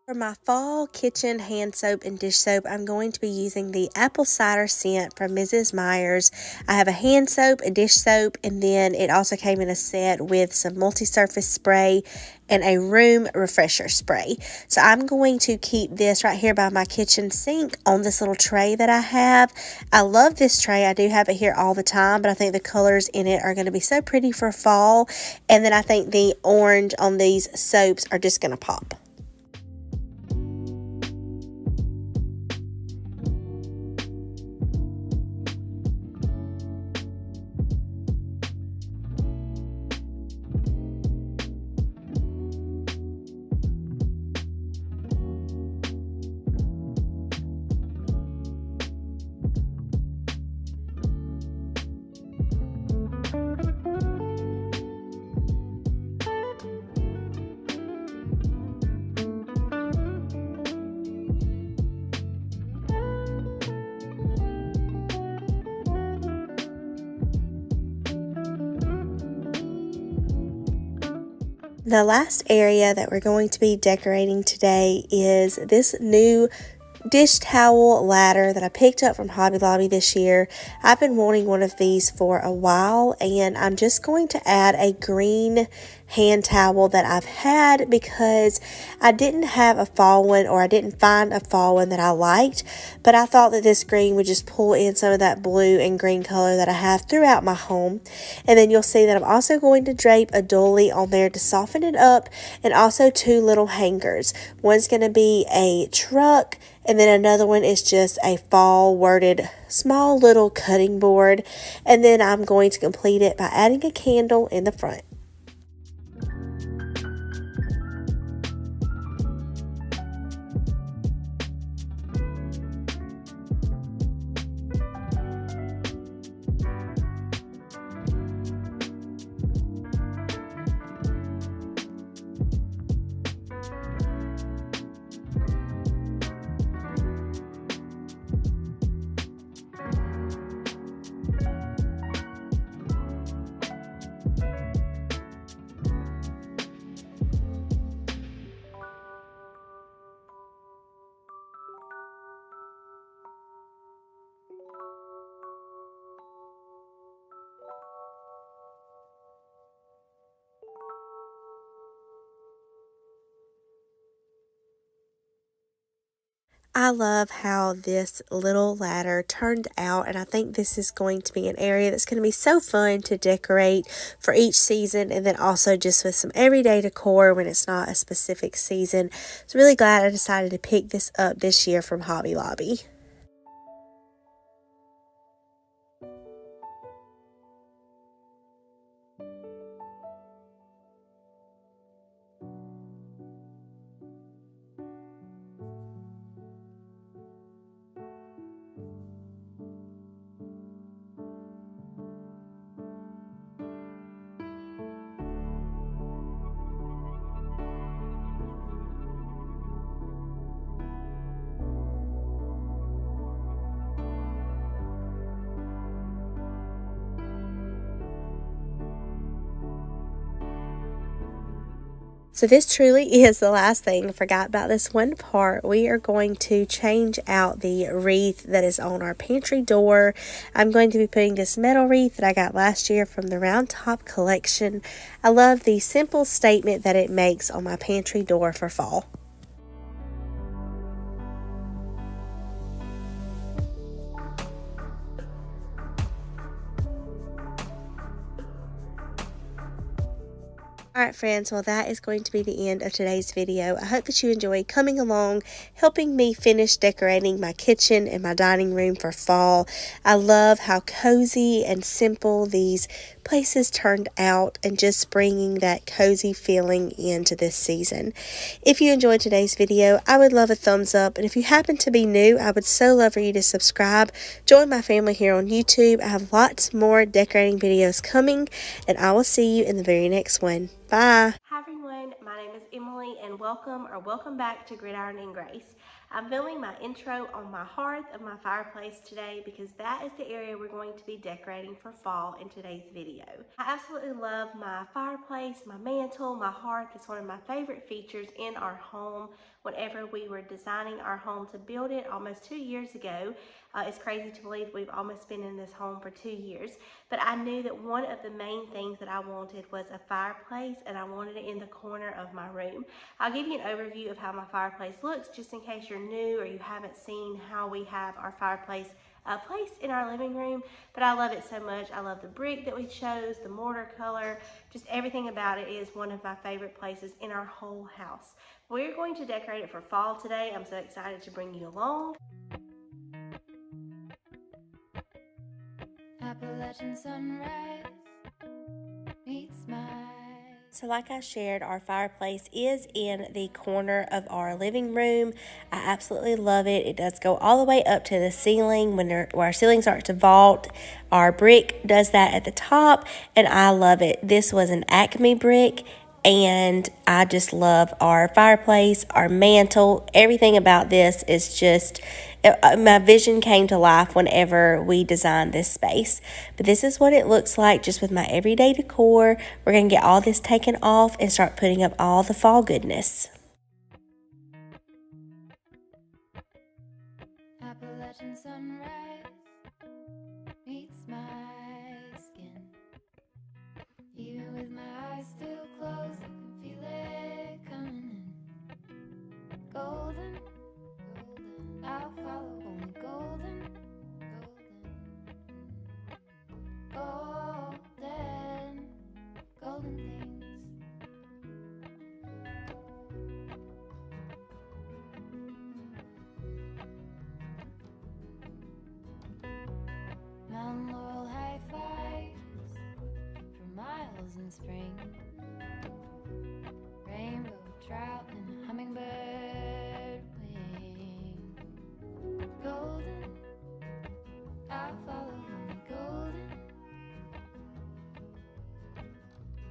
For my fall kitchen hand soap and dish soap, I'm going to be using the apple cider scent from Mrs. Meyer's. I have a hand soap, a dish soap, and then it also came in a set with some multi-surface spray and a room refresher spray. So I'm going to keep this right here by my kitchen sink on this little tray that I have. I love this tray. I do have it here all the time, but I think the colors in it are going to be so pretty for fall. And then I think the orange on these soaps are just going to pop. The last area that we're going to be decorating today is this new dish towel ladder that I picked up from Hobby Lobby this year. I've been wanting one of these for a while, and I'm just going to add a green hand towel that I've had because I didn't have a fall one, or I didn't find a fall one that I liked, but I thought that this green would just pull in some of that blue and green color that I have throughout my home. And then you'll see that I'm also going to drape a doily on there to soften it up, and also two little hangers. One's going to be a truck, and then another one is just a fall worded small little cutting board. And then I'm going to complete it by adding a candle in the front. I love how this little ladder turned out, and I think this is going to be an area that's going to be so fun to decorate for each season, and then also just with some everyday decor when it's not a specific season. So really glad I decided to pick this up this year from Hobby Lobby. So this truly is the last thing. I forgot about this one part. We are going to change out the wreath that is on our pantry door. I'm going to be putting this metal wreath that I got last year from the Round Top collection. I love the simple statement that it makes on my pantry door for fall. Alright friends, well that is going to be the end of today's video. I hope that you enjoyed coming along, helping me finish decorating my kitchen and my dining room for fall. I love how cozy and simple these places turned out and just bringing that cozy feeling into this season. If you enjoyed today's video, I would love a thumbs up, and if you happen to be new, I would so love for you to subscribe. Join my family here on YouTube. I have lots more decorating videos coming, and I will see you in the very next one. Bye. Hi everyone, my name is Emily and welcome back to Gridiron and Grace. I'm filming my intro on my hearth of my fireplace today because that is the area we're going to be decorating for fall in today's video. I absolutely love my fireplace, my mantle, my hearth. It's one of my favorite features in our home. Whenever we were designing our home to build it almost 2 years ago, it's crazy to believe we've almost been in this home for 2 years, but I knew that one of the main things that I wanted was a fireplace, and I wanted it in the corner of my room. I'll give you an overview of how my fireplace looks just in case you're new or you haven't seen how we have our fireplace placed in our living room, but I love it so much. I love the brick that we chose, the mortar color, just everything about it is one of my favorite places in our whole house. We're going to decorate it for fall today. I'm so excited to bring you along. Appalachian sunrise meets my... So like I shared, our fireplace is in the corner of our living room. I absolutely love it. It does go all the way up to the ceiling where our ceiling starts to vault. Our brick does that at the top, and I love it. This was an Acme brick, and I just love our fireplace, our mantle. Everything about this is just, my vision came to life whenever we designed this space. But this is what it looks like just with my everyday decor. We're going to get all this taken off and start putting up all the fall goodness. Appalachian sunrise meets my skin. Even with my eyes still closed, I can feel it coming in. Golden, golden, I'll follow only golden, golden, golden, golden things. Mount Laurel high fives for miles in spring. Rainbow trout and a hummingbird wing. Golden, I'll follow only golden,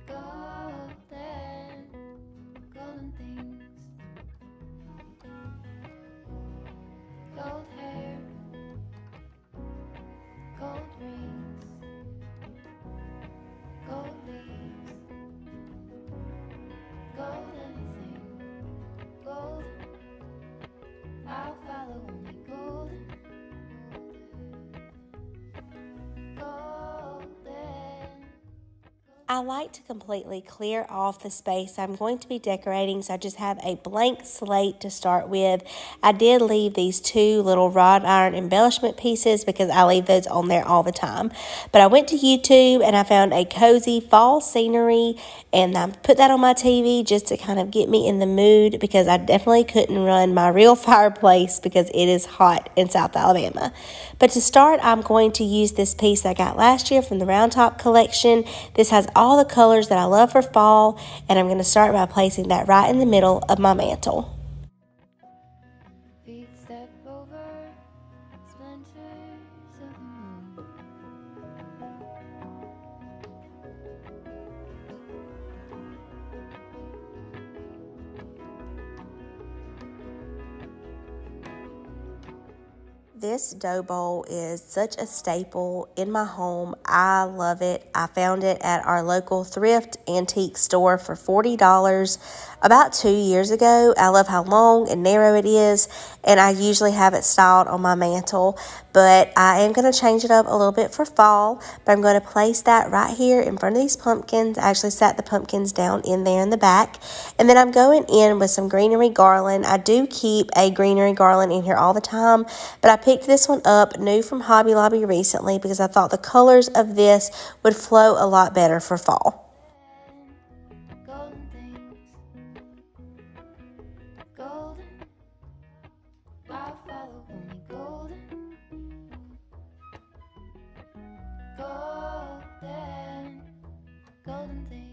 golden, golden things. Gold hair, gold rings, gold leaves, gold anything, golden, I'll follow only golden, golden. I like to completely clear off the space I'm going to be decorating, so I just have a blank slate to start with. I did leave these 2 little wrought iron embellishment pieces because I leave those on there all the time. But I went to YouTube and I found a cozy fall scenery, and I put that on my TV just to kind of get me in the mood, because I definitely couldn't run my real fireplace because it is hot in South Alabama. But to start, I'm going to use this piece I got last year from the Round Top collection. This has all the colors that I love for fall, and I'm going to start by placing that right in the middle of my mantle. Feet step over splinters of the moon. This dough bowl is such a staple in my home. I love it. I found it at our local thrift antique store for $40 about 2 years ago. I love how long and narrow it is, and I usually have it styled on my mantle, but I am going to change it up a little bit for fall. But I'm going to place that right here in front of these pumpkins. I actually sat the pumpkins down in there in the back, and then I'm going in with some greenery garland. I do keep a greenery garland in here all the time, but I picked this one up new from Hobby Lobby recently because I thought the colors of this would flow a lot better for fall. Golden things, golden. I follow only golden, golden, golden things.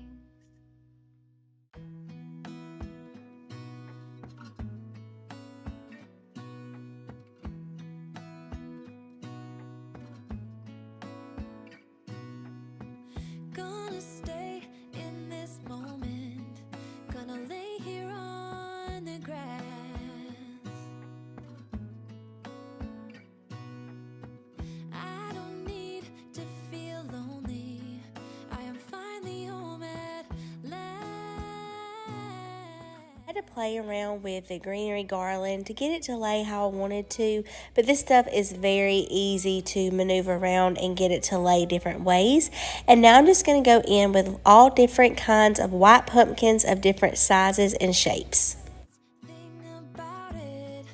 Gonna stay in this moment, gonna lay here on the grass. I don't need to feel lonely, I am finally home at last. I had to play around with the greenery garland to get it to lay how I wanted to, but this stuff is very easy to maneuver around and get it to lay different ways. And now I'm just going to go in with all different kinds of white pumpkins of different sizes and shapes. Thing about it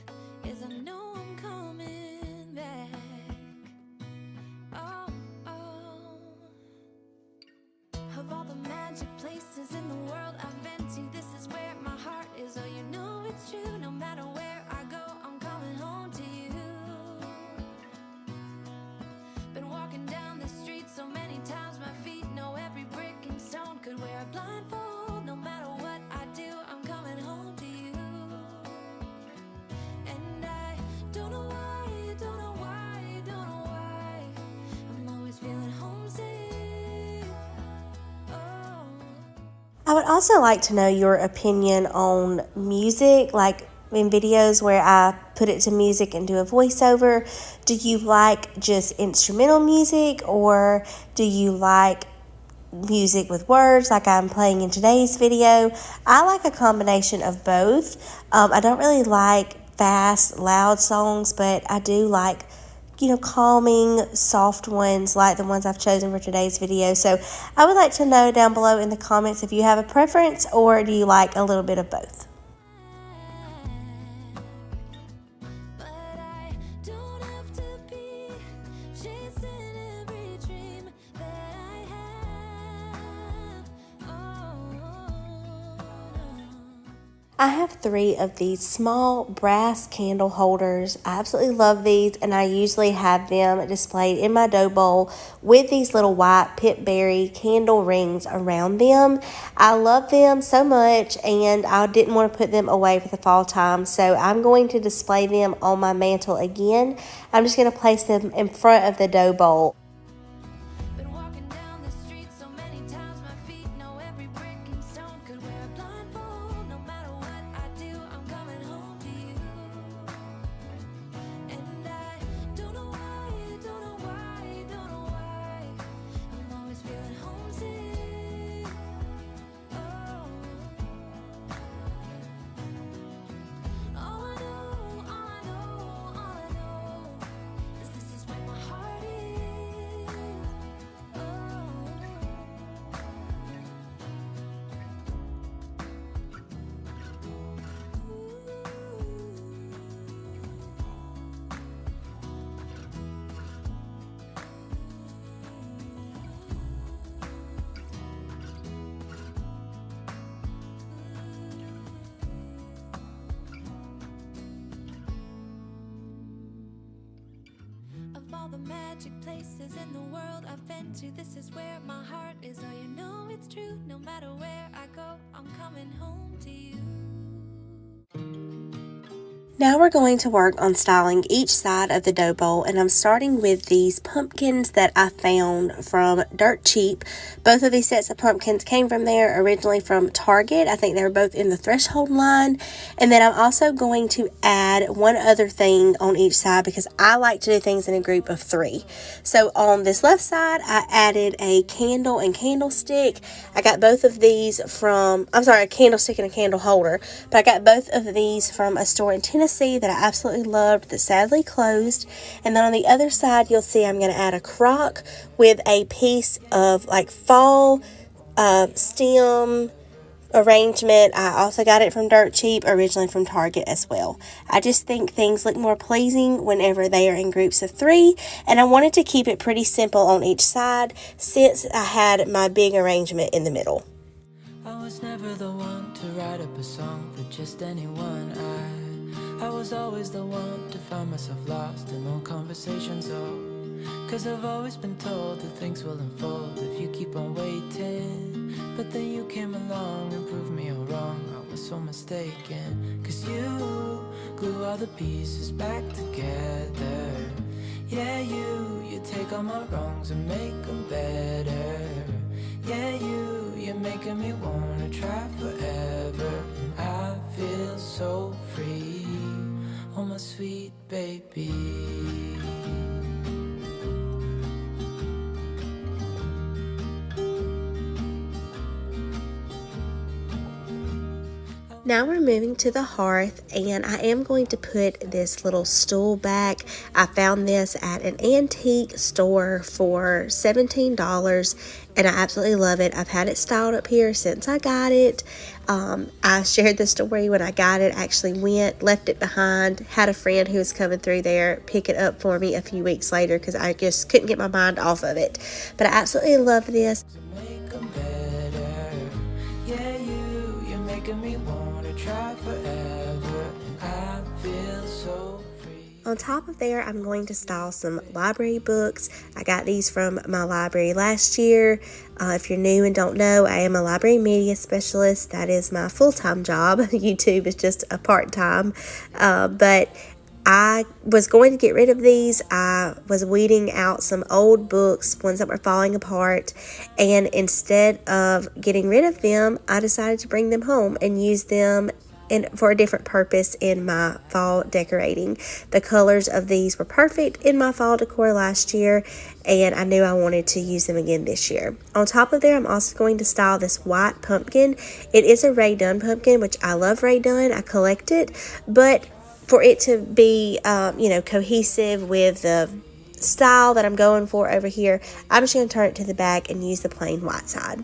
is I know I'm coming back. Oh, oh. Of all the magic places in the world I've been to, this is where my heart is. Oh, you know it's true. No matter where I go, I'm coming home to you. Been walking down the street so many times, my feet know every brick and stone. Could wear a blindfold, no matter what I do, I'm coming home to you. And I don't know why, don't know why, don't know why, I'm always feeling homesick. Oh. I would also like to know your opinion on music, like in videos where I put it to music and do a voiceover. Do you like just instrumental music, or do you like music with words like I'm playing in today's video? I like a combination of both. I don't really like fast, loud songs, but I do like, calming, soft ones like the ones I've chosen for today's video. So I would like to know down below in the comments if you have a preference, or do you like a little bit of both? But I don't have to be chasing every dream that I have. Oh, I have 3 of these small brass candle holders. I absolutely love these, and I usually have them displayed in my dough bowl with these little white pipberry candle rings around them. I love them so much, and I didn't want to put them away for the fall time, so I'm going to display them on my mantle again. I'm just going to place them in front of the dough bowl. been walking down the street so many times, my feet know every brick and stone. Could wear a blindfold, no matter what I do, I'm coming home to you. And I don't know why, don't know why, don't know why, I'm always feeling homesick. Oh. All I know, all I know, all I know is this is where my heart is. all the magic places in the world I've been to, this is where my heart is. Oh, you know it's true. No matter where I go, I'm coming home to you. Now we're going to work on styling each side of the dough bowl, and I'm starting with these pumpkins that I found from Dirt Cheap. Both of these sets of pumpkins came from there, originally from Target. I think they were both in the Threshold line. And then I'm also going to add one other thing on each side because I like to do things in a group of 3. So on this left side, I added a candle and candlestick. I got both of these from, a candlestick and a candle holder, but I got both of these from a store in Tennessee that I absolutely loved that sadly closed. And then on the other side, you'll see I'm going to add a crock with a piece of like fall stem arrangement. I also got it from Dirt Cheap, originally from Target as well. I just think things look more pleasing whenever they are in groups of 3, and I wanted to keep it pretty simple on each side since I had my big arrangement in the middle. I was never the one to write up a song for just anyone. I was always the one to find myself lost in old conversations. Oh, 'cause I've always been told that things will unfold if you keep on waiting. But then you came along and proved me all wrong. I was so mistaken. 'Cause you glue all the pieces back together. Yeah, you take all my wrongs and make them better. Yeah, you're making me wanna try forever. And I feel so free, oh my sweet baby. Now we're moving to the hearth, and I am going to put this little stool back. I found this at an antique store for $17, and I absolutely love it. I've had it styled up here since I got it. I shared the story when I got it. I actually left it behind, had a friend who was coming through there pick it up for me a few weeks later because I just couldn't get my mind off of it. But I absolutely love this. Make 'em better. Yeah, you're making me wanna try forever. And I feel so free. On top of there, I'm going to style some library books. I got these from my library last year. If you're new and don't know, I am a library media specialist. That is my full-time job. YouTube is just a part-time. But I was going to get rid of these. I was weeding out some old books, ones that were falling apart, and instead of getting rid of them, I decided to bring them home and use them for a different purpose in my fall decorating. The colors of these were perfect in my fall decor last year, and I knew I wanted to use them again this year. On top of there, I'm also going to style this white pumpkin. It is a Rae Dunn pumpkin, which I love Rae Dunn. I collect it, but for it to be, cohesive with the style that I'm going for over here, I'm just going to turn it to the back and use the plain white side.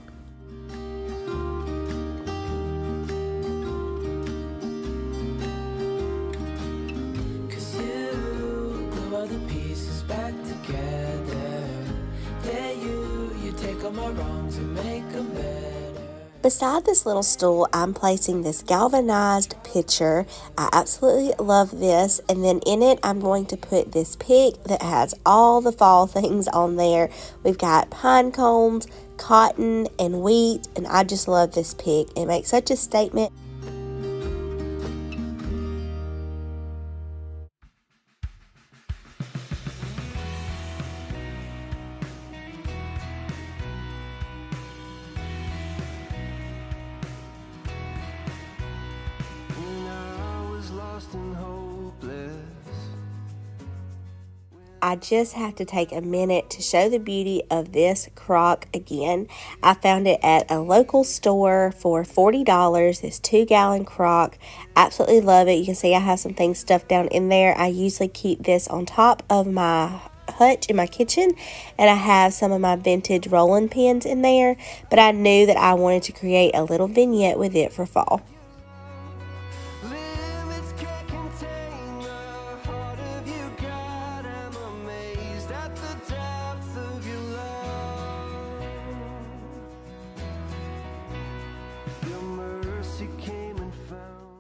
Beside this little stool, I'm placing this galvanized pitcher. I absolutely love this. And then in it, I'm going to put this pick that has all the fall things on there. We've got pine cones, cotton, and wheat. And I just love this pick. It makes such a statement. I just have to take a minute to show the beauty of this crock again. I found it at a local store for $40, this 2-gallon crock. Absolutely love it. You can see I have some things stuffed down in there. I usually keep this on top of my hutch in my kitchen, and I have some of my vintage rolling pins in there, but I knew that I wanted to create a little vignette with it for fall.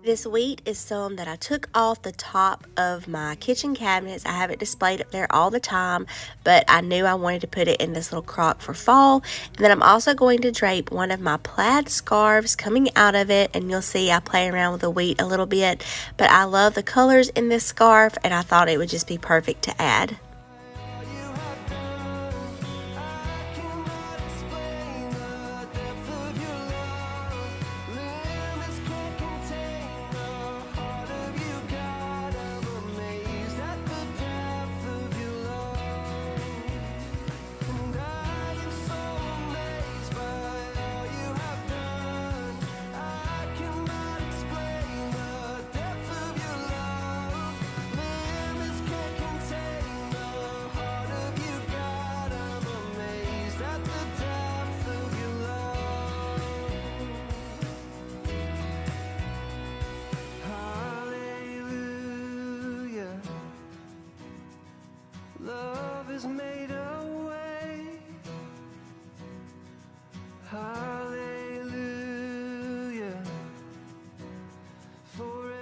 This wheat is some that I took off the top of my kitchen cabinets. I have it displayed up there all the time, but I knew I wanted to put it in this little crock for fall. And then I'm also going to drape one of my plaid scarves coming out of it, and you'll see I play around with the wheat a little bit, but I love the colors in this scarf, and I thought it would just be perfect to add. Love is made a way. Hallelujah. Forever.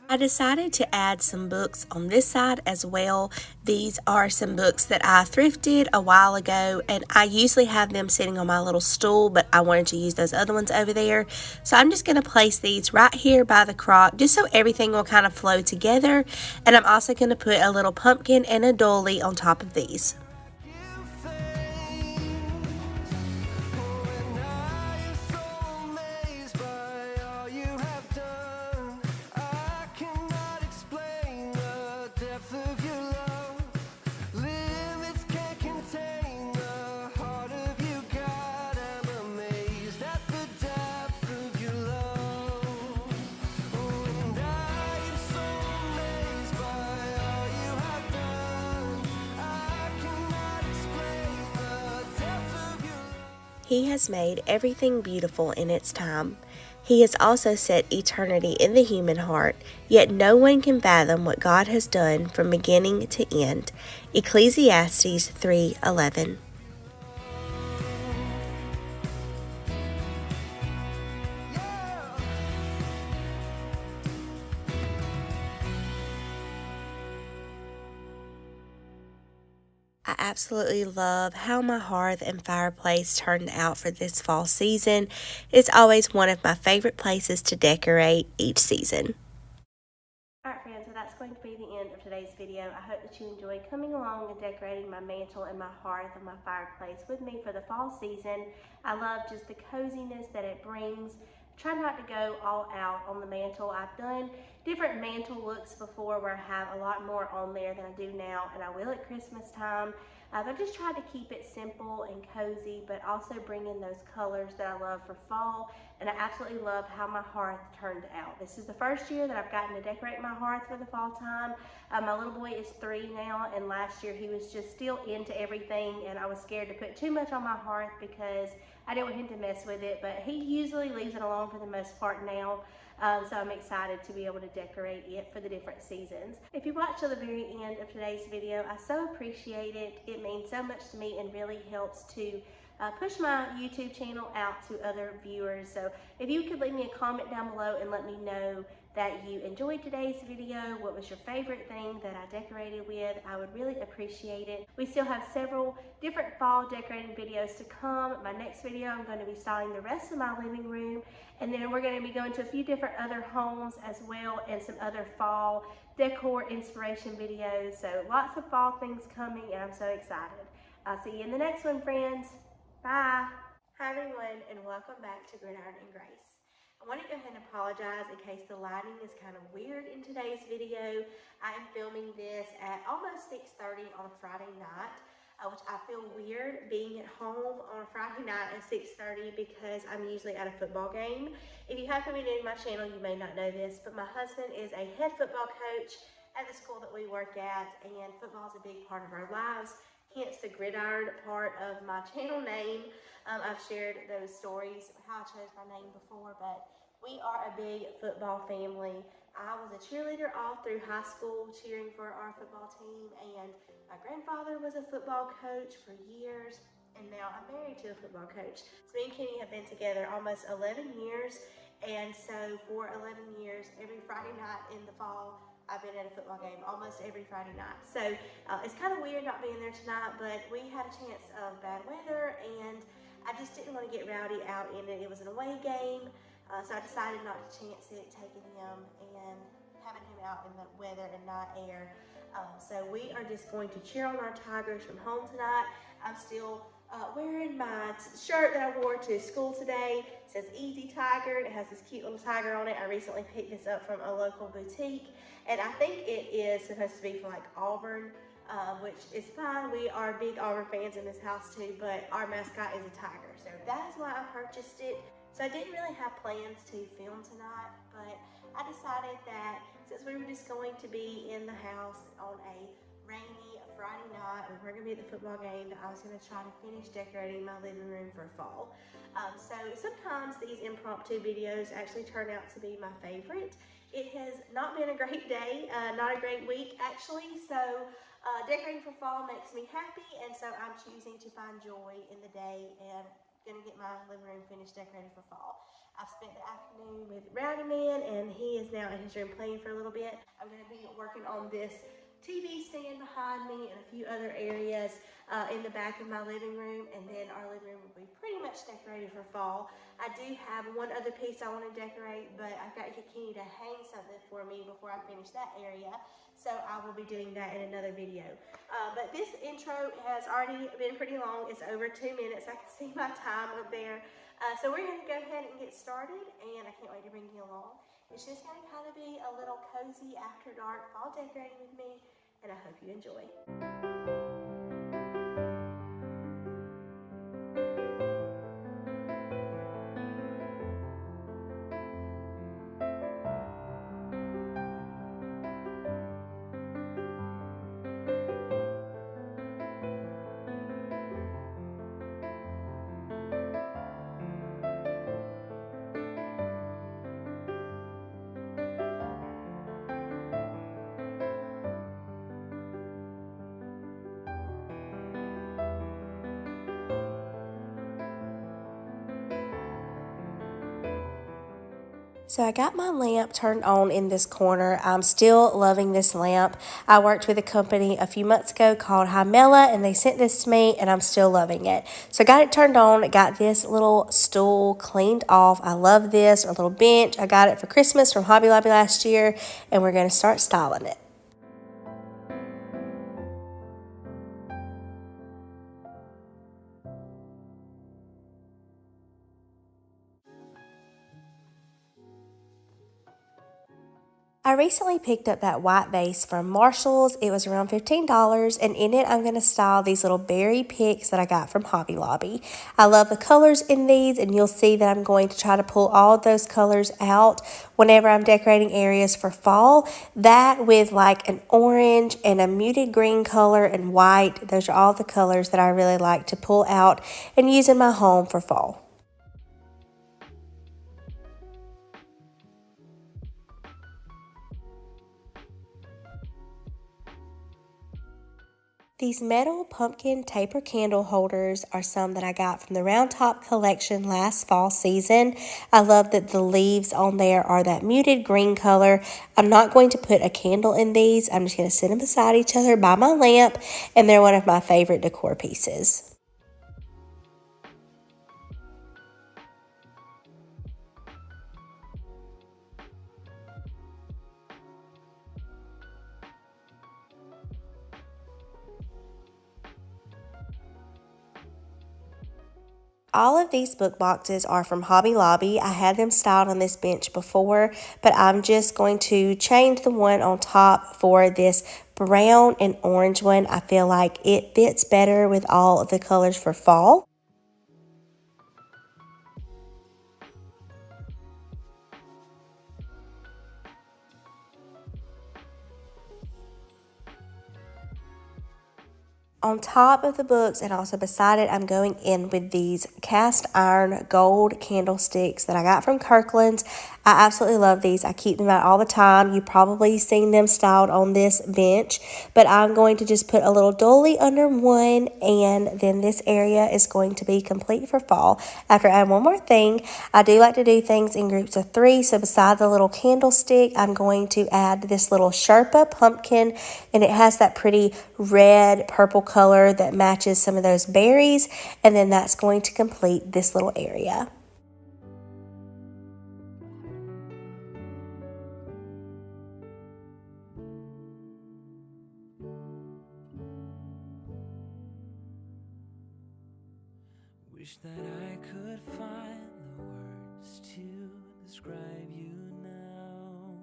I decided to add some books on this side as well. These are some books that I thrifted a while ago, and I usually have them sitting on my little stool, but I wanted to use those other ones over there. So I'm just going to place these right here by the crock just so everything will kind of flow together. And I'm also going to put a little pumpkin and a dolly on top of these. He has made everything beautiful in its time. He has also set eternity in the human heart, yet no one can fathom what God has done from beginning to end. Ecclesiastes 3:11. I absolutely love how my hearth and fireplace turned out for this fall season. It's always one of my favorite places to decorate each season. Alright friends, so that's going to be the end of today's video. I hope that you enjoyed coming along and decorating my mantle and my hearth and my fireplace with me for the fall season. I love just the coziness that it brings. Try not to go all out on the mantle. I've done different mantle looks before where I have a lot more on there than I do now, and I will at Christmas time. I've just tried to keep it simple and cozy, but also bring in those colors that I love for fall, and I absolutely love how my hearth turned out. This is the first year that I've gotten to decorate my hearth for the fall time. My little boy is 3 now, and last year he was just still into everything, and I was scared to put too much on my hearth because I didn't want him to mess with it, but he usually leaves it alone for the most part now. So I'm excited to be able to decorate it for the different seasons. If you watched till the very end of today's video, I so appreciate it. It means so much to me and really helps to push my YouTube channel out to other viewers. So if you could leave me a comment down below and let me know that you enjoyed today's video, what was your favorite thing that I decorated with, I would really appreciate it. We still have several different fall decorating videos to come. My next video, I'm going to be styling the rest of my living room, and then we're going to be going to a few different other homes as well, and some other fall decor inspiration videos. So lots of fall things coming, and I'm so excited. I'll see you in the next one, friends. Bye. Hi everyone, and welcome back to Gridiron and Grace. I want to go ahead and apologize in case the lighting is kind of weird in today's video. I am filming this at almost 6:30 on a Friday night, which I feel weird being at home on a Friday night at 6:30 because I'm usually at a football game. If you haven't been in my channel, you may not know this, but my husband is a head football coach at the school that we work at, and football is a big part of our lives. Hence the gridiron part of my channel name. I've shared those stories, how I chose my name before, but we are a big football family. I was a cheerleader all through high school, cheering for our football team, and my grandfather was a football coach for years, and now I'm married to a football coach. So me and Kenny have been together almost 11 years, And so for 11 years, every Friday night in the fall, I've been at a football game almost every Friday night. So it's kind of weird not being there tonight, but we had a chance of bad weather, and I just didn't want to get Rowdy out in it. It was an away game, so I decided not to chance it, taking him and having him out in the weather and not air. So we are just going to cheer on our Tigers from home tonight. I'm still wearing my shirt that I wore to school today. It says Easy Tiger. It has this cute little tiger on it. I recently picked this up from a local boutique, and I think it is supposed to be for like Auburn, which is fine. We are big Auburn fans in this house too, but our mascot is a tiger, so that is why I purchased it. So I didn't really have plans to film tonight, but I decided that since we were just going to be in the house on a rainy Friday night, we weren't going to be at the football game, that I was going to try to finish decorating my living room for fall. So sometimes these impromptu videos actually turn out to be my favorite. It has not been a great day, not a great week actually, so decorating for fall makes me happy, and so I'm choosing to find joy in the day and gonna get my living room finished decorated for fall. I've spent the afternoon with Rowdy Man, and he is now in his room playing for a little bit. I'm gonna be working on this TV stand behind me and a few other areas in the back of my living room, and then our living room will be pretty much decorated for fall. I do have one other piece I want to decorate, but I've got to get Kenny to hang something for me before I finish that area, so I will be doing that in another video. But this intro has already been pretty long. It's over 2 minutes. I can see my time up there. So we're going to go ahead and get started, and I can't wait to bring you along. It's just going to kind of be a little cozy after dark fall decorating with me, and I hope you enjoy. So I got my lamp turned on in this corner. I'm still loving this lamp. I worked with a company a few months ago called Hymela, and they sent this to me, and I'm still loving it. So I got it turned on, got this little stool cleaned off. I love this, a little bench. I got it for Christmas from Hobby Lobby last year, and we're going to start styling it. I recently picked up that white vase from Marshall's. It was around $15, and in it I'm going to style these little berry picks that I got from Hobby Lobby. I love the colors in these, and you'll see that I'm going to try to pull all of those colors out whenever I'm decorating areas for fall. That with like an orange and a muted green color and white, those are all the colors that I really like to pull out and use in my home for fall. These metal pumpkin taper candle holders are some that I got from the Round Top collection last fall season. I love that the leaves on there are that muted green color. I'm not going to put a candle in these. I'm just going to sit them beside each other by my lamp, and they're one of my favorite decor pieces. All of these book boxes are from Hobby Lobby. I had them styled on this bench before, but I'm just going to change the one on top for this brown and orange one. I feel like it fits better with all of the colors for fall. On top of the books and also beside it, I'm going in with these cast iron gold candlesticks that I got from Kirkland's. I absolutely love these. I keep them out all the time. You've probably seen them styled on this bench, but I'm going to just put a little dolly under one, and then this area is going to be complete for fall. After I add one more thing, I do like to do things in groups of 3, so beside the little candlestick, I'm going to add this little Sherpa pumpkin, and it has that pretty red purple color that matches some of those berries, and then that's going to complete this little area. Wish that I could find the words to describe you now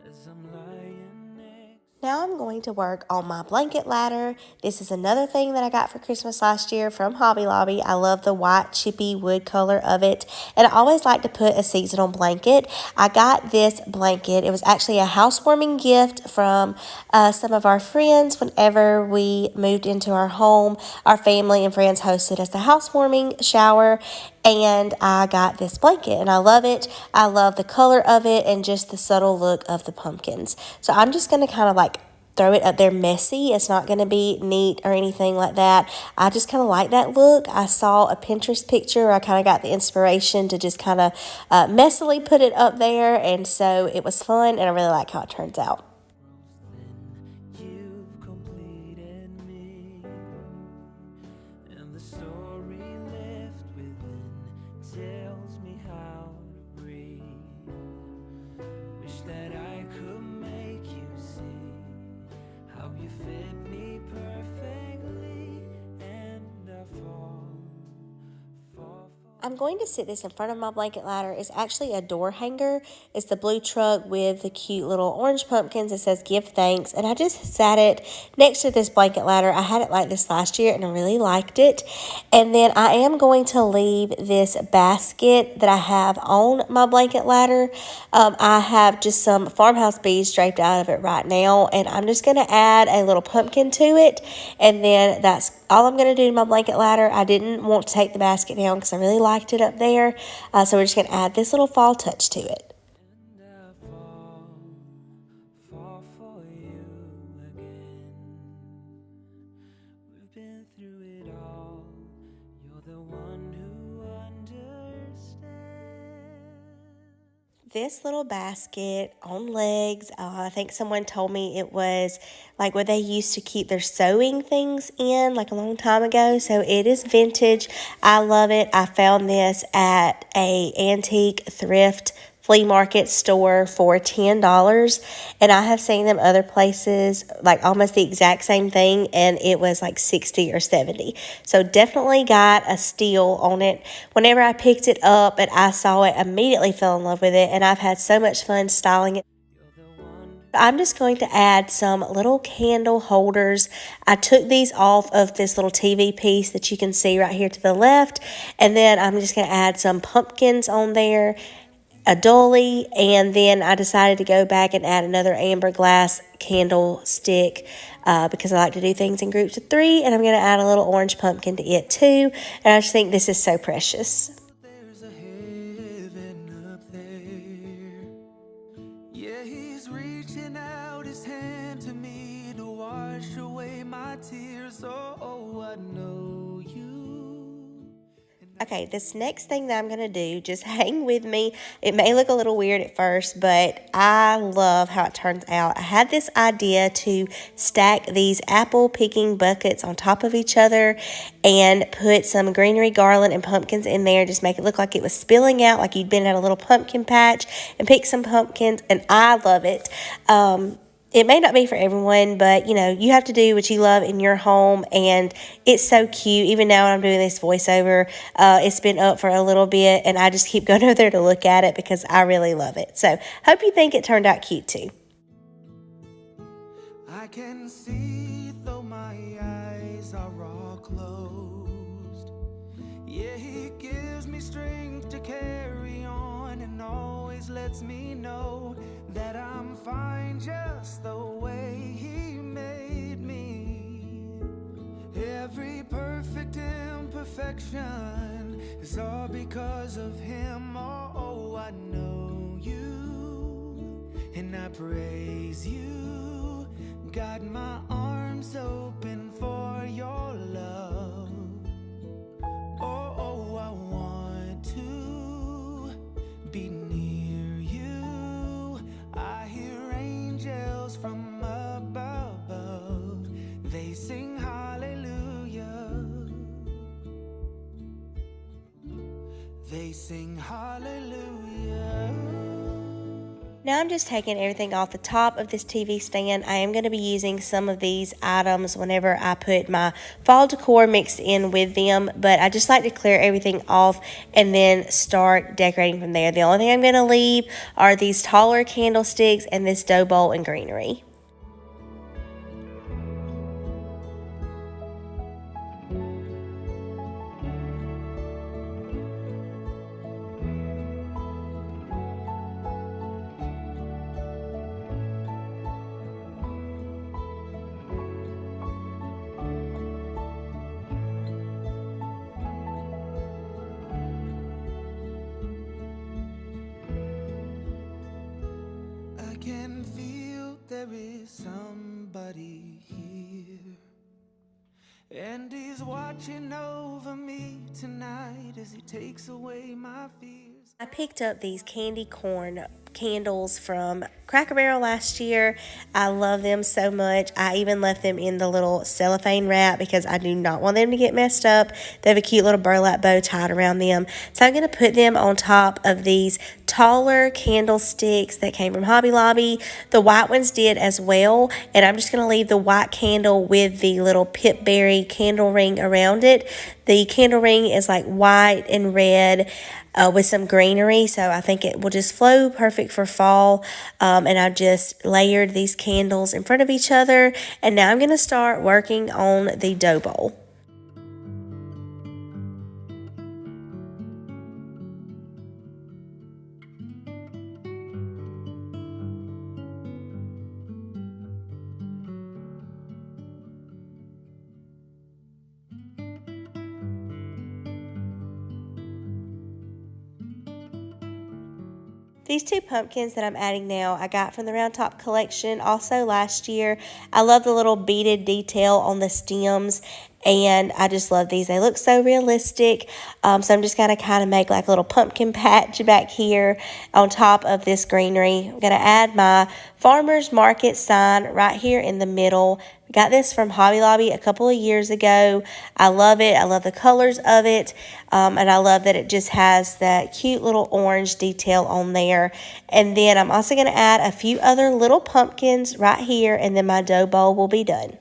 as I'm lying next. Now I'm going to work on my blanket ladder. This is another thing that I got for Christmas last year from Hobby Lobby. I love the white chippy wood color of it, and I always like to put a seasonal blanket. I got this blanket. It was actually a housewarming gift from some of our friends. Whenever we moved into our home, our family and friends hosted us a housewarming shower, and I got this blanket and I love it. I love the color of it and just the subtle look of the pumpkins. So I'm just going to kind of like throw it up there messy. It's not going to be neat or anything like that. I just kind of like that look. I saw a Pinterest picture. I kind of got the inspiration to just kind of messily put it up there, and so it was fun, and I really like how it turns out. You've completed me, and the story left within tells me how to breathe. Wish that I could make you see how you fit me perfectly, and I fall. I'm going to sit this in front of my blanket ladder. It's actually a door hanger. It's the blue truck with the cute little orange pumpkins. It says give thanks, and I just sat it next to this blanket ladder. I had it like this last year and I really liked it. And then I am going to leave this basket that I have on my blanket ladder. I have just some farmhouse bees draped out of it right now, and I'm just going to add a little pumpkin to it, and then that's all I'm going to do to my blanket ladder. I didn't want to take the basket down because I really liked it up there. So we're just going to add this little fall touch to it. And I fall for you again. We've been through it all. You're the one who understands. This little basket on legs, I think someone told me it was like where they used to keep their sewing things in like a long time ago. So it is vintage. I love it. I found this at a antique thrift flea market store for $10, and I have seen them other places like almost the exact same thing, and it was like 60 or 70. So definitely got a steal on it. Whenever I picked it up and I saw it, immediately fell in love with it, and I've had so much fun styling it. I'm just going to add some little candle holders. I took these off of this little TV piece that you can see right here to the left, and then I'm just going to add some pumpkins on there, a dolly, and then I decided to go back and add another amber glass candlestick because I like to do things in groups of 3, and I'm going to add a little orange pumpkin to it too, and I just think this is so precious. There's a heaven up there. Yeah, he's reaching out his hand to me to wash away my tears. Oh, I know you. Okay, this next thing that I'm going to do, just hang with me. It may look a little weird at first, but I love how it turns out. I had this idea to stack these apple picking buckets on top of each other and put some greenery garland and pumpkins in there. Just make it look like it was spilling out, like you'd been at a little pumpkin patch and pick some pumpkins, and I love it. It may not be for everyone, but, you know, you have to do what you love in your home, and it's so cute. Even now when I'm doing this voiceover, it's been up for a little bit, and I just keep going over there to look at it because I really love it. So, hope you think it turned out cute, too. I can see though my eyes are all closed. Yeah, he gives me strength to carry on and always lets me know that I'm fine just the way he made me. Every perfect imperfection perfection is all because of him. Oh, I know you and I praise you. Got my arms open for your love. Oh, I want to be near you. I hear angels from above. They sing hallelujah. They sing hallelujah. Now I'm just taking everything off the top of this TV stand. I am going to be using some of these items whenever I put my fall decor mixed in with them, but I just like to clear everything off and then start decorating from there. The only thing I'm going to leave are these taller candlesticks and this dough bowl and greenery. I can feel there is somebody here, and he's watching over me tonight as he takes away my fears. I picked up these candy corn candles from Cracker Barrel last year. I love them so much. I even left them in the little cellophane wrap because I do not want them to get messed up. They have a cute little burlap bow tied around them. So I'm going to put them on top of these taller candlesticks that came from Hobby Lobby. The white ones did as well. And I'm just going to leave the white candle with the little pipberry candle ring around it. The candle ring is like white and red with some greenery, so I think it will just flow perfect for fall. And I just layered these candles in front of each other, and now I'm going to start working on the dough bowl. These two pumpkins that I'm adding now, I got from the Round Top collection also last year. I love the little beaded detail on the stems, and I just love these. They look so realistic. So I'm just going to kind of make like a little pumpkin patch back here on top of this greenery. I'm going to add my farmer's market sign right here in the middle. Got this from Hobby Lobby a couple of years ago. I love it. I love the colors of it. And I love that it just has that cute little orange detail on there. And then I'm also going to add a few other little pumpkins right here, and then my dough bowl will be done.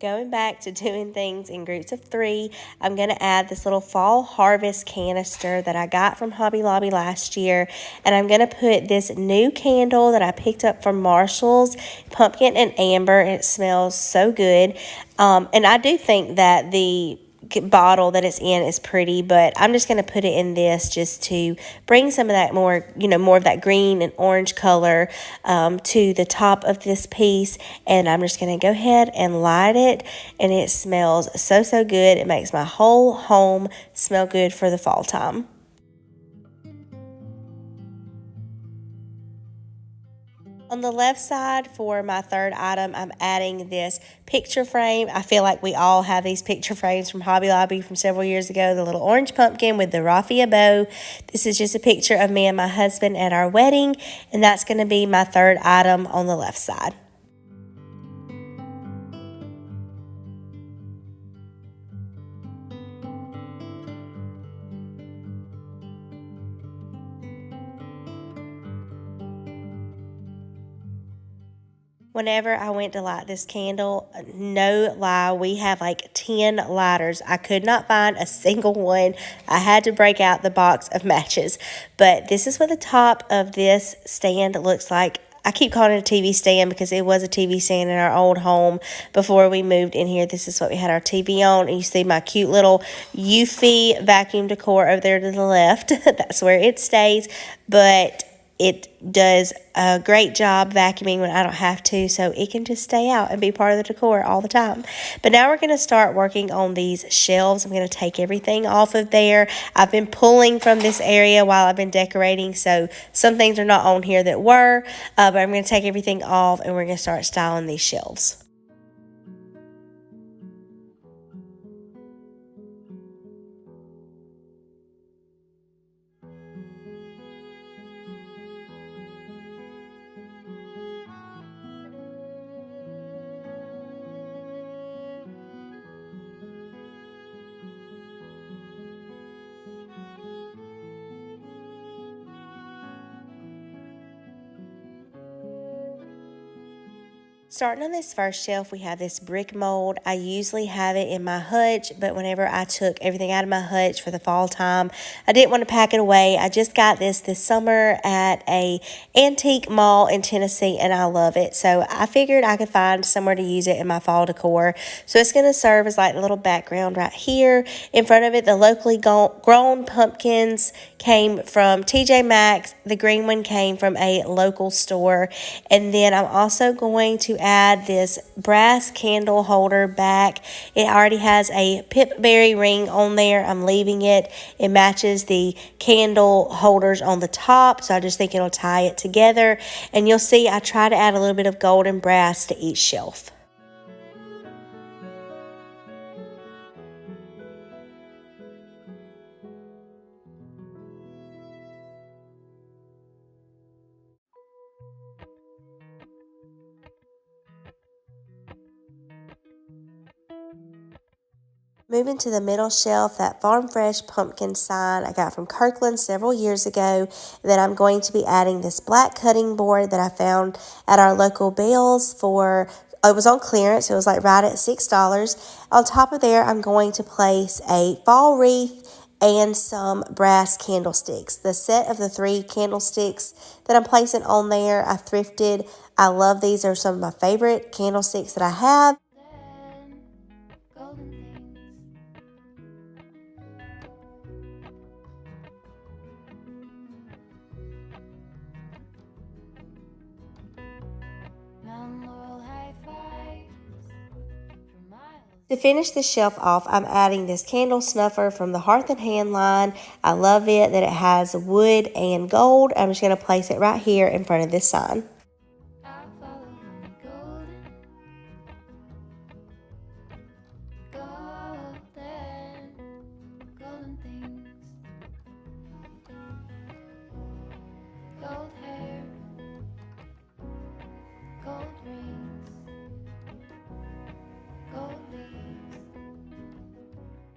Going back to doing things in groups of 3, I'm going to add this little fall harvest canister that I got from Hobby Lobby last year. And I'm going to put this new candle that I picked up from Marshall's, pumpkin and amber, and it smells so good. And I do think that the bottle that it's in is pretty, but I'm just going to put it in this just to bring some of that more of that green and orange color to the top of this piece. And I'm just going to go ahead and light it, and it smells so good. It makes my whole home smell good for the fall time. On the left side for my third item, I'm adding this picture frame. I feel like we all have these picture frames from Hobby Lobby from several years ago. The little orange pumpkin with the raffia bow. This is just a picture of me and my husband at our wedding, and that's going to be my third item on the left side. Whenever I went to light this candle, no lie, we have like 10 lighters. I could not find a single one. I had to break out the box of matches. But this is what the top of this stand looks like. I keep calling it a TV stand because it was a TV stand in our old home before we moved in here. This is what we had our TV on. And you see my cute little Eufy vacuum decor over there to the left. That's where it stays. But it does a great job vacuuming when I don't have to, so it can just stay out and be part of the decor all the time. But now we're going to start working on these shelves. I'm going to take everything off of there. I've been pulling from this area while I've been decorating, so some things are not on here that were, but I'm going to take everything off and we're going to start styling these shelves. Starting on this first shelf, we have this brick mold. I usually have it in my hutch, but whenever I took everything out of my hutch for the fall time, I didn't want to pack it away. I just got this summer at a antique mall in Tennessee, and I love it. So I figured I could find somewhere to use it in my fall decor. So it's going to serve as like a little background right here. In front of it, the locally grown pumpkins came from TJ Maxx. The green one came from a local store. And then I'm also going to add this brass candle holder back. It already has a pipberry ring on there. I'm leaving it. It matches the candle holders on the top, so I just think it'll tie it together. And you'll see I try to add a little bit of gold and brass to each shelf. Moving to the middle shelf, that Farm Fresh pumpkin sign I got from Kirkland several years ago. Then I'm going to be adding this black cutting board that I found at our local Bealls for, it was on clearance. It was like right at $6. On top of there, I'm going to place a fall wreath and some brass candlesticks. The set of the 3 candlesticks that I'm placing on there, I thrifted. I love these. They're some of my favorite candlesticks that I have. Golden things. Mount Laurel high fives for miles. To finish the shelf off, I'm adding this candle snuffer from the Hearth and Hand line. I love it that it has wood and gold. I'm just going to place it right here in front of this sign. I'll follow honey golden. Golden things. Gold hair. Gold rings. Gold leaves.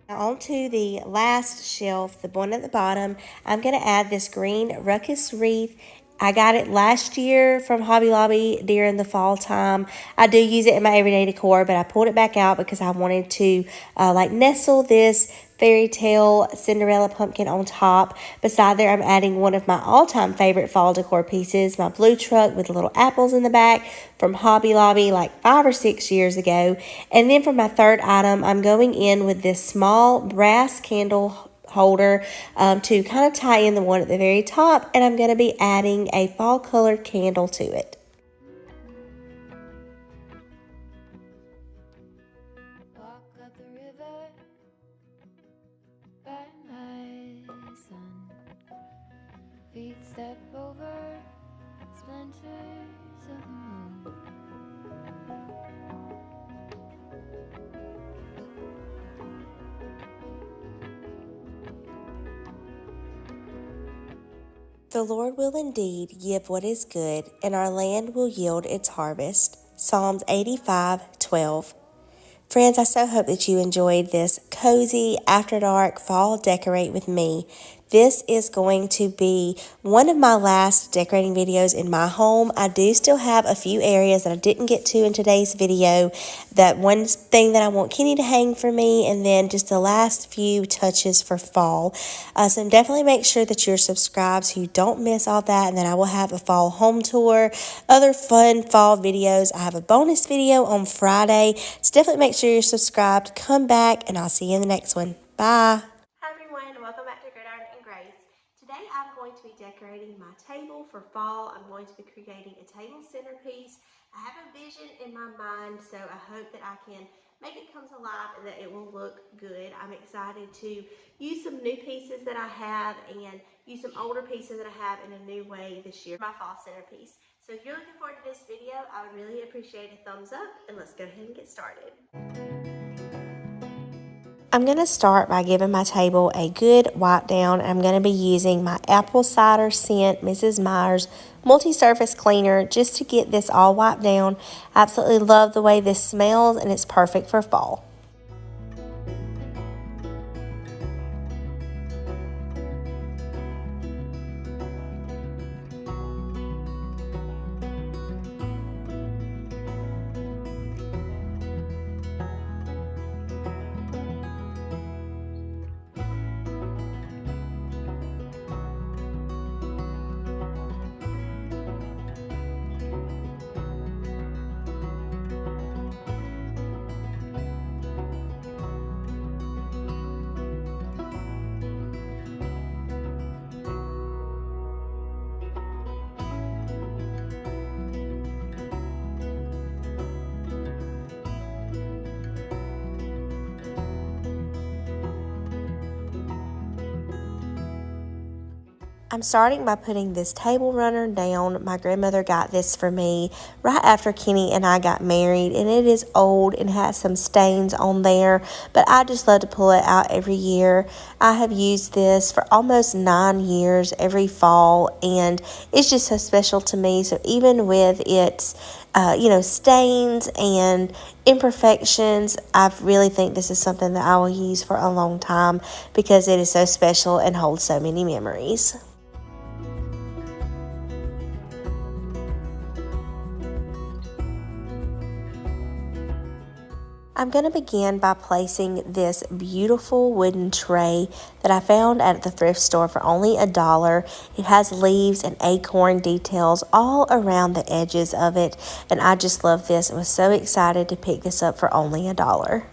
Now on to the last shelf, the one at the bottom. I'm going to add this green ruckus wreath. I got it last year from Hobby Lobby during the fall time. I do use it in my everyday decor, but I pulled it back out because I wanted to like nestle this fairy tale Cinderella pumpkin on top. Beside there, I'm adding one of my all-time favorite fall decor pieces, my blue truck with little apples in the back from Hobby Lobby like 5 or 6 years ago. And then for my third item, I'm going in with this small brass candle holder to kind of tie in the one at the very top, and I'm going to be adding a fall colored candle to it. Walk up the river by my son. Feet step over splinters of the moon. The Lord will indeed give what is good, and our land will yield its harvest. Psalms 85:12. Friends, I so hope that you enjoyed this cozy after dark fall decorate with me. this is going to be one of my last decorating videos in my home. I do still have a few areas that I didn't get to in today's video. That one thing that I want Kenny to hang for me, and then just the last few touches for fall. So definitely make sure that you're subscribed so you don't miss all that. And then I will have a fall home tour, other fun fall videos. I have a bonus video on Friday. So definitely make sure you're subscribed. Come back and I'll see you in the next one. Bye. Hi everyone, and welcome back to Gridiron and Grace. Today I'm going to be decorating my table for fall. I'm going to be creating a table centerpiece. I have a vision in my mind, so I hope that I can make it come to life and that it will look good. I'm excited to use some new pieces that I have and use some older pieces that I have in a new way this year for my fall centerpiece. So if you're looking forward to this video, I would really appreciate a thumbs up, and let's go ahead and get started. I'm going to start by giving my table a good wipe down. I'm going to be using my apple cider scent Mrs. Meyer's multi-surface cleaner just to get this all wiped down. I absolutely love the way this smells, and it's perfect for fall. I'm starting by putting this table runner down. My grandmother got this for me right after Kenny and I got married, and it is old and has some stains on there, but I just love to pull it out every year. I have used this for almost 9 years every fall, and it's just so special to me. So even with its stains and imperfections, I really think this is something that I will use for a long time because it is so special and holds so many memories. I'm going to begin by placing this beautiful wooden tray that I found at the thrift store for only $1. It has leaves and acorn details all around the edges of it, and I just love this and was so excited to pick this up for only $1.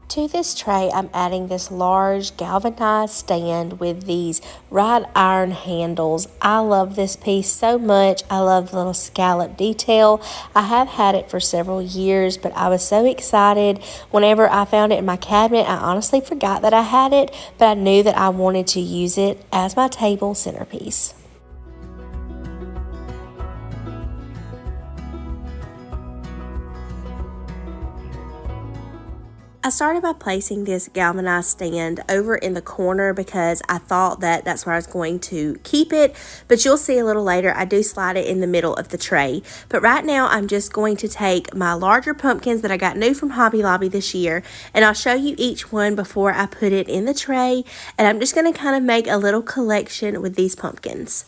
To this tray, I'm adding this large galvanized stand with these wrought iron handles. I love this piece so much. I love the little scallop detail. I have had it for several years, but I was so excited whenever I found it in my cabinet. I honestly forgot that I had it, but I knew that I wanted to use it as my table centerpiece. I started by placing this galvanized stand over in the corner because I thought that that's where I was going to keep it, but you'll see a little later I do slide it in the middle of the tray. But right now I'm just going to take my larger pumpkins that I got new from Hobby Lobby this year, and I'll show you each one before I put it in the tray, and I'm just going to kind of make a little collection with these pumpkins.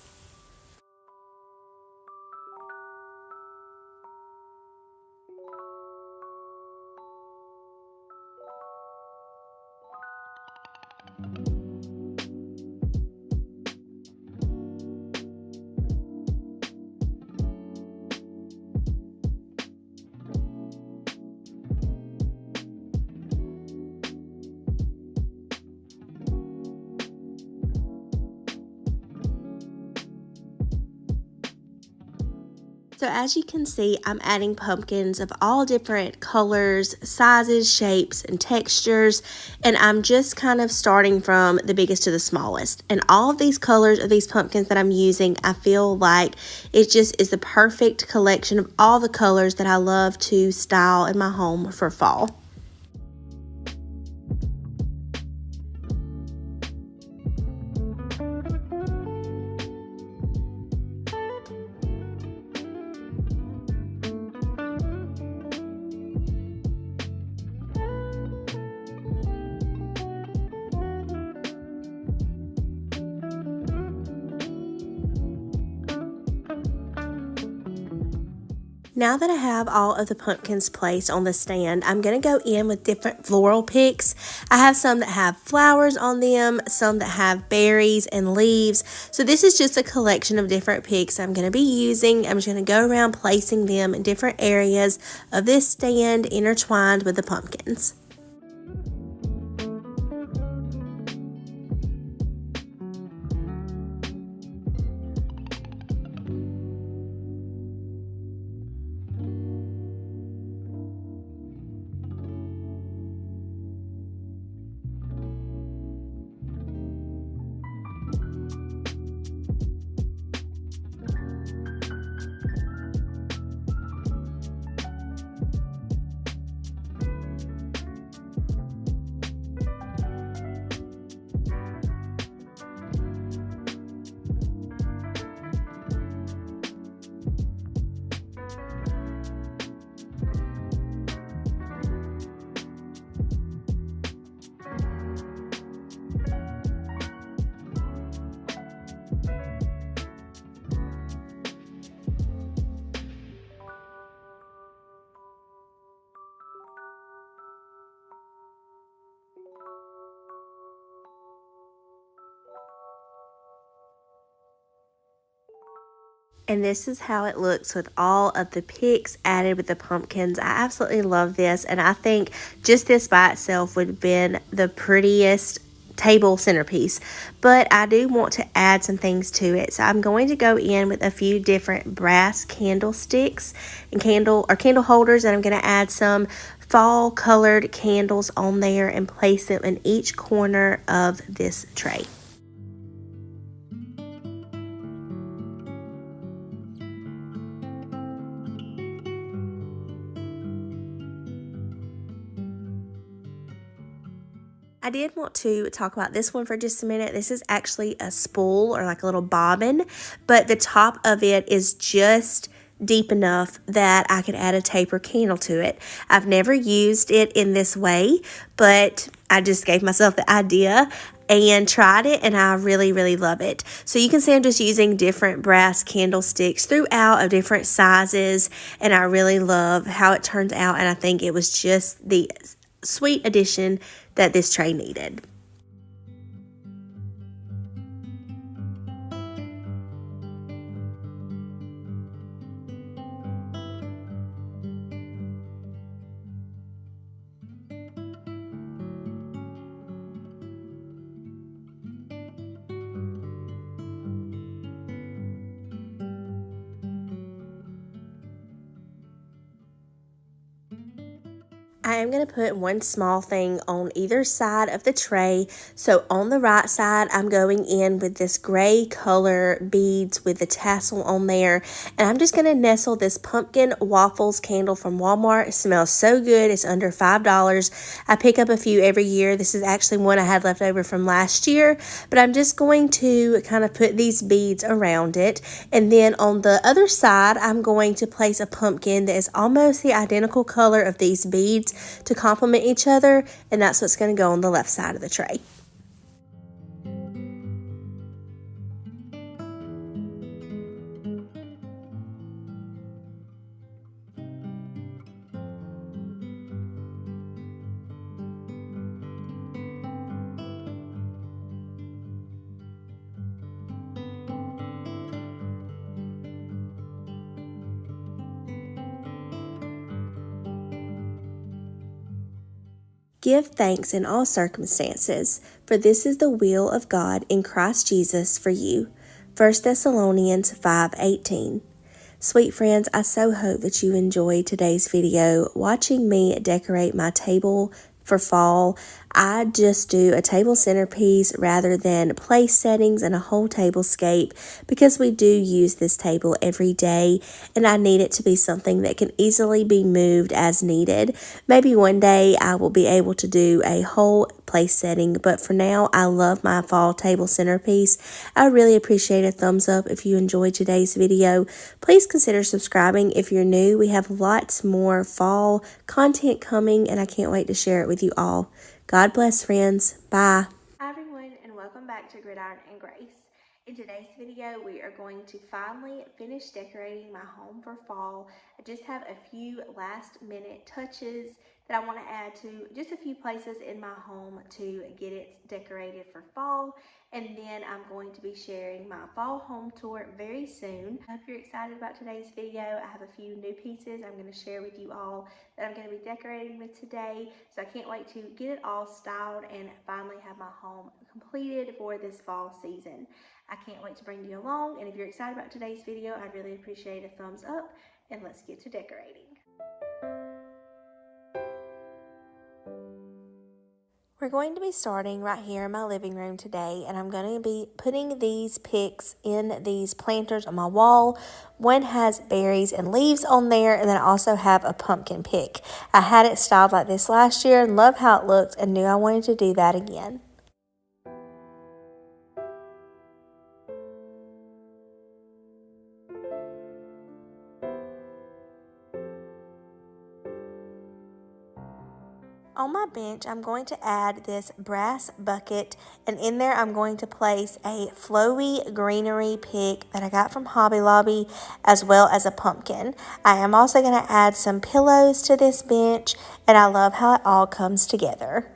So as you can see, I'm adding pumpkins of all different colors, sizes, shapes, and textures, and I'm just kind of starting from the biggest to the smallest. And all of these colors of these pumpkins that I'm using, I feel like it just is the perfect collection of all the colors that I love to style in my home for fall. Now that I have all of the pumpkins placed on the stand, I'm going to go in with different floral picks. I have some that have flowers on them, some that have berries and leaves. So this is just a collection of different picks I'm going to be using. I'm just going to go around placing them in different areas of this stand intertwined with the pumpkins. And this is how it looks with all of the picks added with the pumpkins. I absolutely love this, and I think just this by itself would have been the prettiest table centerpiece. But I do want to add some things to it. So I'm going to go in with a few different brass candlesticks and candle holders, and I'm going to add some fall colored candles on there and place them in each corner of this tray. I did want to talk about this one for just a minute. This is actually a spool or like a little bobbin, but the top of it is just deep enough that I could add a taper candle to it. I've never used it in this way, but I just gave myself the idea and tried it, and I really, really love it. So you can see I'm just using different brass candlesticks throughout of different sizes, and I really love how it turns out, and I think it was just the sweet addition that this tray needed. I am going to put one small thing on either side of the tray. So on the right side, I'm going in with this gray color beads with the tassel on there. And I'm just going to nestle this pumpkin waffles candle from Walmart. It smells so good. It's under $5. I pick up a few every year. This is actually one I had left over from last year. But I'm just going to kind of put these beads around it. And then on the other side, I'm going to place a pumpkin that is almost the identical color of these beads to complement each other, and that's what's going to go on the left side of the tray. Give thanks in all circumstances, for this is the will of God in Christ Jesus for you. 1 Thessalonians 5:18. Sweet friends, I so hope that you enjoyed today's video watching me decorate my table for fall. I just do a table centerpiece rather than place settings and a whole tablescape because we do use this table every day, and I need it to be something that can easily be moved as needed. Maybe one day I will be able to do a whole place setting, but for now I love my fall table centerpiece. I really appreciate a thumbs up if you enjoyed today's video. Please consider subscribing if you're new. We have lots more fall content coming, and I can't wait to share it with you all. God bless, friends. Bye. Hi, everyone, and welcome back to Gridiron and Grace. In today's video, we are going to finally finish decorating my home for fall. I just have a few last minute touches that I want to add to just a few places in my home to get it decorated for fall. And then I'm going to be sharing my fall home tour very soon. I hope you're excited about today's video. I have a few new pieces I'm going to share with you all that I'm going to be decorating with today. So I can't wait to get it all styled and finally have my home completed for this fall season. I can't wait to bring you along, and if you're excited about today's video, I'd really appreciate a thumbs up, and let's get to decorating. We're going to be starting right here in my living room today, and I'm going to be putting these picks in these planters on my wall. One has berries and leaves on there, and then I also have a pumpkin pick. I had it styled like this last year and loved how it looked and knew I wanted to do that again. On my bench, I'm going to add this brass bucket, and in there I'm going to place a flowy greenery pick that I got from Hobby Lobby, as well as a pumpkin. I am also going to add some pillows to this bench, and I love how it all comes together.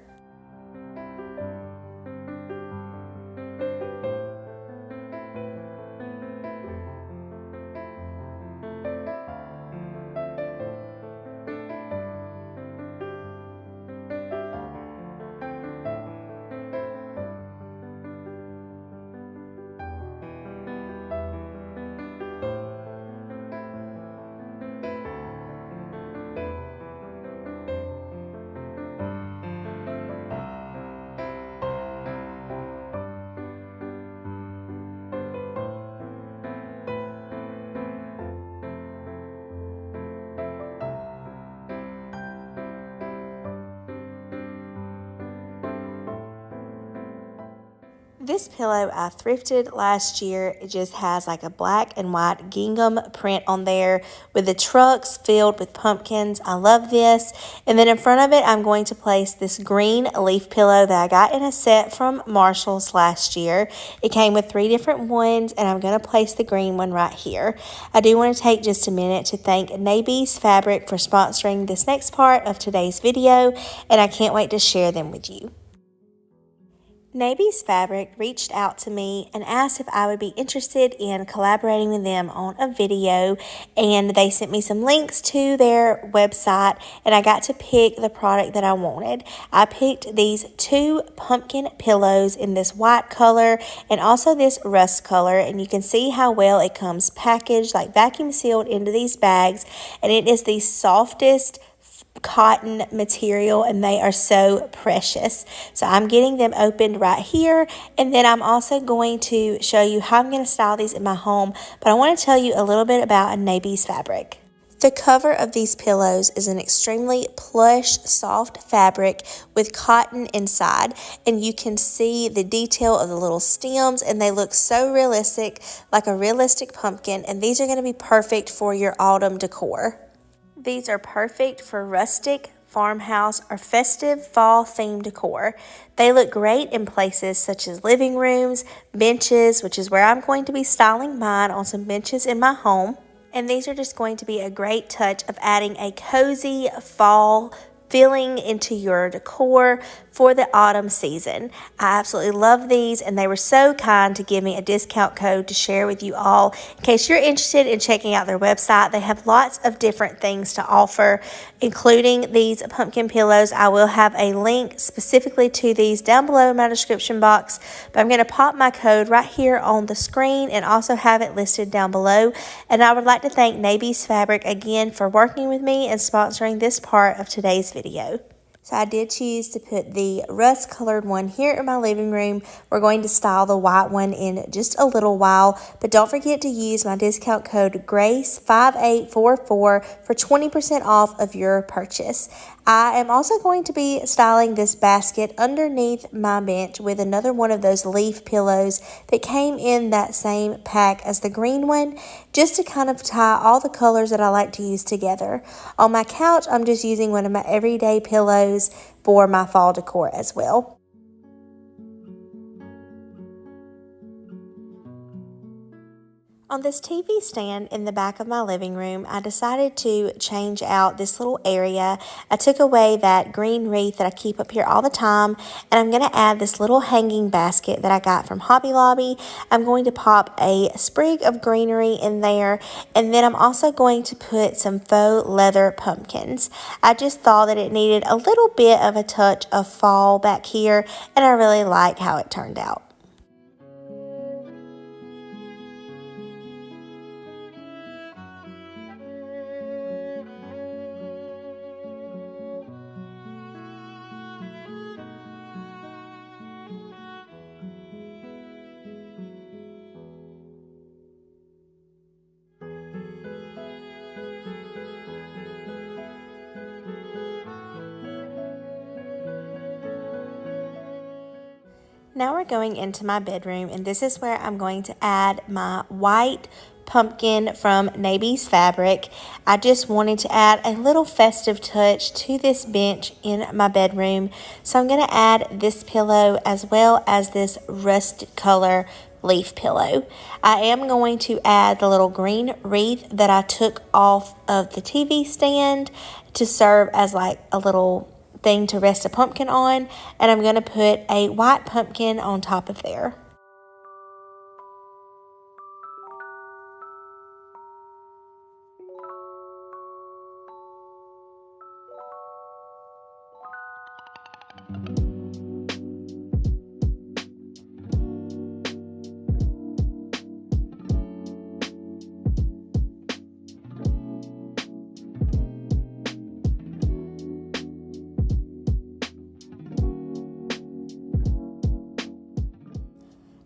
This pillow I thrifted last year. It just has like a black and white gingham print on there with the trucks filled with pumpkins. I love this. And then in front of it, I'm going to place this green leaf pillow that I got in a set from Marshall's last year. It came with 3 different ones, and I'm going to place the green one right here. I do want to take just a minute to thank Naby's Fabric for sponsoring this next part of today's video, and I can't wait to share them with you. Naby's Fabric reached out to me and asked if I would be interested in collaborating with them on a video, and they sent me some links to their website, and I got to pick the product that I wanted. I picked these 2 pumpkin pillows in this white color and also this rust color, and you can see how well it comes packaged, like vacuum sealed into these bags, and it is the softest cotton material, and they are so precious. So I'm getting them opened right here, and then I'm also going to show you how I'm going to style these in my home, but I want to tell you a little bit about Naby's Fabric. The cover of these pillows is an extremely plush, soft fabric with cotton inside, and you can see the detail of the little stems, and they look so realistic, like a realistic pumpkin, and these are going to be perfect for your autumn decor. These are perfect for rustic, farmhouse, or festive fall theme decor. They look great in places such as living rooms, benches, which is where I'm going to be styling mine on some benches in my home. And these are just going to be a great touch of adding a cozy fall feeling into your decor for the autumn season. I absolutely love these, and they were so kind to give me a discount code to share with you all. In case you're interested in checking out their website, they have lots of different things to offer, including these pumpkin pillows. I will have a link specifically to these down below in my description box, but I'm going to pop my code right here on the screen and also have it listed down below. And I would like to thank Naby's Fabric again for working with me and sponsoring this part of today's video. So I did choose to put the rust colored one here in my living room. We're going to style the white one in just a little while, but don't forget to use my discount code GRACE5844 for 20% off of your purchase. I am also going to be styling this basket underneath my bench with another one of those leaf pillows that came in that same pack as the green one, just to kind of tie all the colors that I like to use together. On my couch, I'm just using one of my everyday pillows for my fall decor as well. On this TV stand in the back of my living room, I decided to change out this little area. I took away that green wreath that I keep up here all the time, and I'm going to add this little hanging basket that I got from Hobby Lobby. I'm going to pop a sprig of greenery in there, and then I'm also going to put some faux leather pumpkins. I just thought that it needed a little bit of a touch of fall back here, and I really like how it turned out. Now we're going into my bedroom, and this is where I'm going to add my white pumpkin from Naby's Fabric. I just wanted to add a little festive touch to this bench in my bedroom. So I'm going to add this pillow as well as this rust color leaf pillow. I am going to add the little green wreath that I took off of the TV stand to serve as like a little thing to rest a pumpkin on, and I'm going to put a white pumpkin on top of there.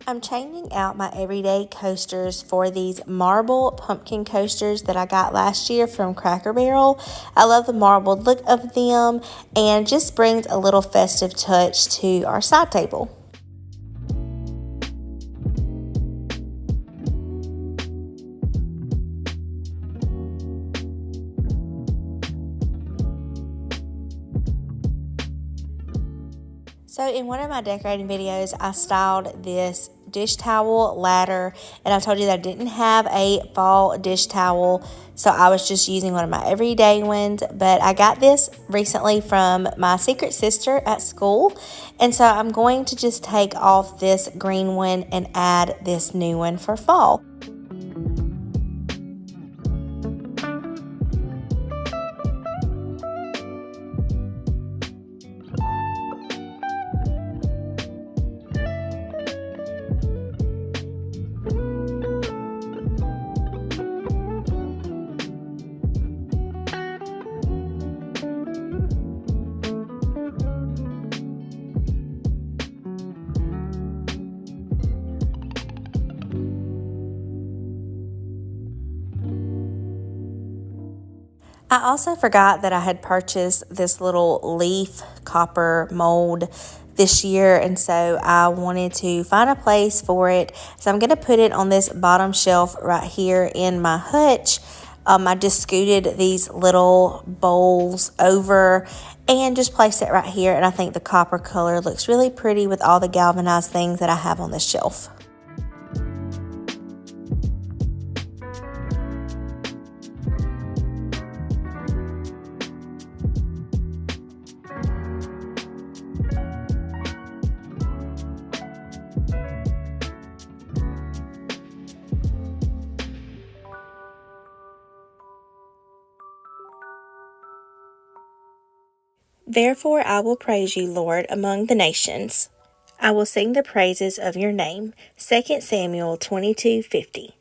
I'm changing out my everyday coasters for these marble pumpkin coasters that I got last year from Cracker Barrel. I love the marbled look of them, and just brings a little festive touch to our side table. So in one of my decorating videos, I styled this dish towel ladder, and I told you that I didn't have a fall dish towel, so I was just using one of my everyday ones. But I got this recently from my secret sister at school, and so I'm going to just take off this green one and add this new one for fall. I also forgot that I had purchased this little leaf copper mold this year, and so I wanted to find a place for it. So I'm going to put it on this bottom shelf right here in my hutch. I just scooted these little bowls over and just placed it right here, and I think the copper color looks really pretty with all the galvanized things that I have on the shelf. Therefore I will praise you, Lord, among the nations. I will sing the praises of your name. 2 Samuel 22:50.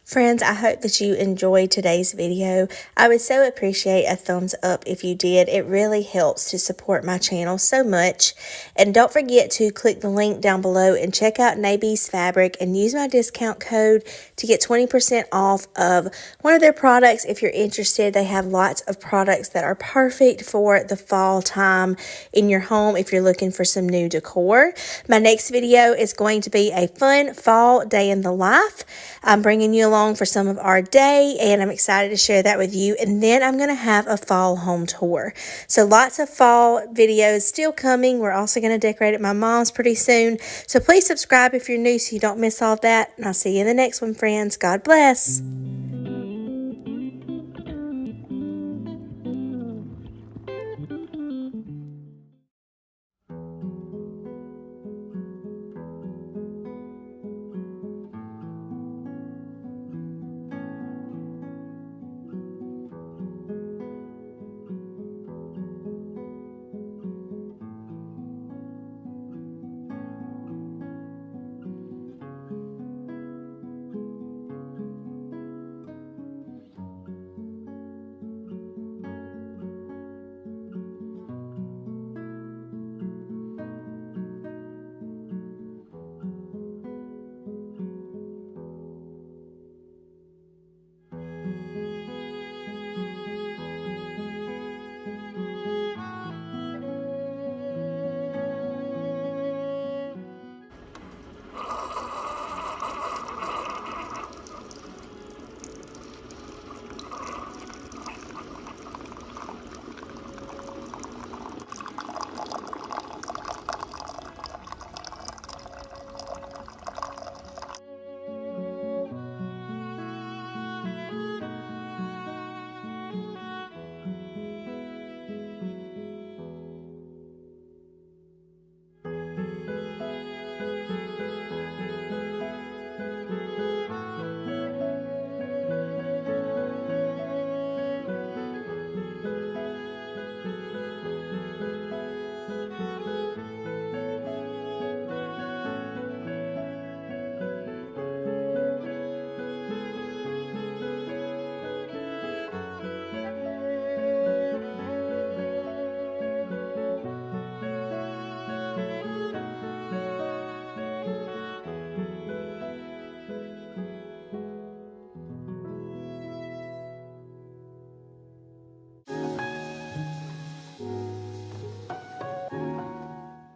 Friends, I hope that you enjoyed today's video. I would so appreciate a thumbs up if you did. It really helps to support my channel so much. And don't forget to click the link down below and check out Naby's Fabric and use my discount code to get 20% off of one of their products if you're interested. They have lots of products that are perfect for the fall time in your home if you're looking for some new decor. My next video is going to be a fun fall day in the life. I'm bringing you along along for some of our day, and I'm excited to share that with you. And then I'm going to have a fall home tour. So lots of fall videos still coming. We're also going to decorate at my mom's pretty soon. So please subscribe if you're new so you don't miss all of that. And I'll see you in the next one, friends. God bless.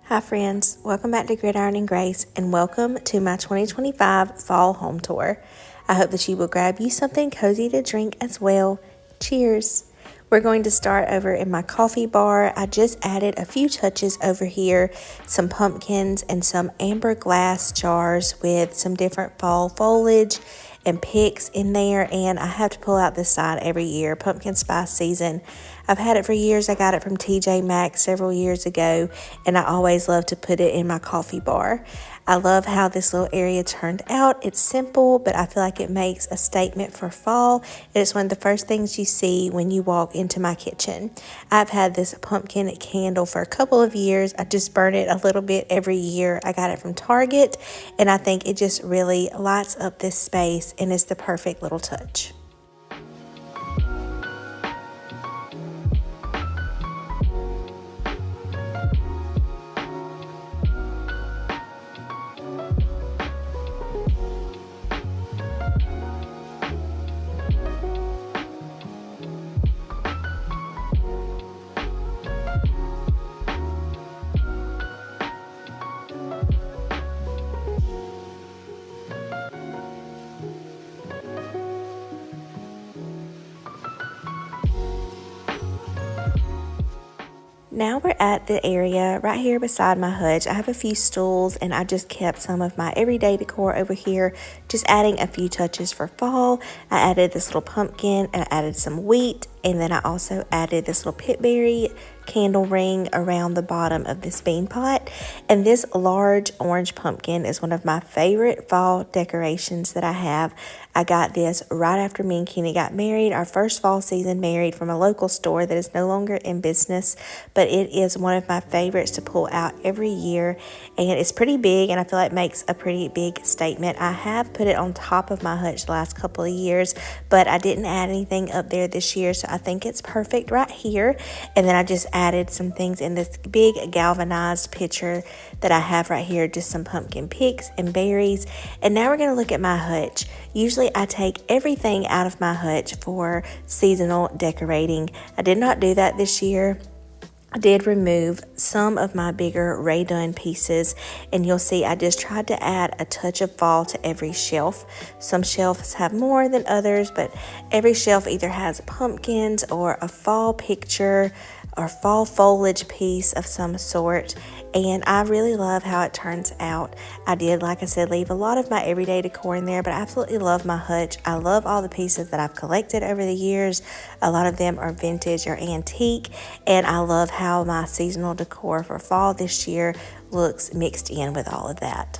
Hi friends, welcome back to Gridiron and Grace, and welcome to my 2025 fall home tour. I hope that you will grab you something cozy to drink as well. Cheers! We're going to start over in my coffee bar. I just added a few touches over here, some pumpkins and some amber glass jars with some different fall foliage and picks in there, and I have to pull out this side every year. Pumpkin spice season. I've had it for years. I got it from TJ Maxx several years ago, and I always love to put it in my coffee bar. I love how this little area turned out. It's simple, but I feel like it makes a statement for fall. It's one of the first things you see when you walk into my kitchen. I've had this pumpkin candle for a couple of years. I just burn it a little bit every year. I got it from Target, and I think it just really lights up this space, and it's the perfect little touch. Now we're at the area right here beside my hutch. I have a few stools, and I just kept some of my everyday decor over here, just adding a few touches for fall. I added this little pumpkin, and I added some wheat, and then I also added this little pitberry candle ring around the bottom of this bean pot. And this large orange pumpkin is one of my favorite fall decorations that I have. I got this right after me and Kenny got married, our first fall season married, from a local store that is no longer in business, but it is one of my favorites to pull out every year, and it's pretty big, and I feel like it makes a pretty big statement. I have put it on top of my hutch the last couple of years, but I didn't add anything up there this year, so I think it's perfect right here. And then I just added some things in this big galvanized pitcher that I have right here, just some pumpkin picks and berries. And now we're going to look at my hutch. Usually I take everything out of my hutch for seasonal decorating. I did not do that this year. I did remove some of my bigger Ray Dunn pieces, and you'll see I just tried to add a touch of fall to every shelf. Some shelves have more than others, but every shelf either has pumpkins or a fall picture or fall foliage piece of some sort, and I really love how it turns out. I did, like I said, leave a lot of my everyday decor in there, but I absolutely love my hutch. I love all the pieces that I've collected over the years. A lot of them are vintage or antique, and I love how my seasonal decor for fall this year looks mixed in with all of that.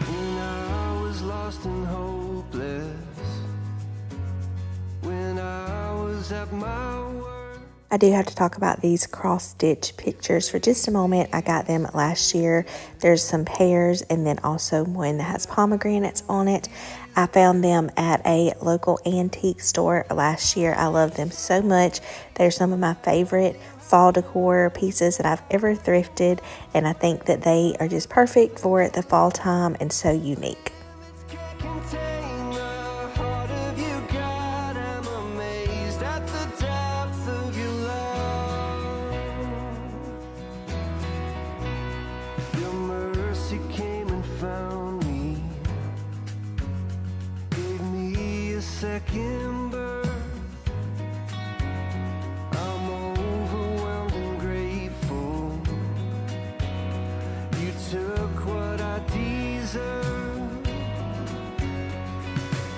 When I was lost and hopeless, when I was at my worst. I do have to talk about these cross-stitch pictures for just a moment. I got them last year. There's some pears and then also one that has pomegranates on it. I found them at a local antique store last year. I love them so much. They're some of my favorite fall decor pieces that I've ever thrifted, and I think that they are just perfect for the fall time and so unique. Can't contain the heart of you, God. I'm amazed at the depth of your love. Your mercy came and found me, gave me a second birth. I'm overwhelmed and grateful. You took what I deserve.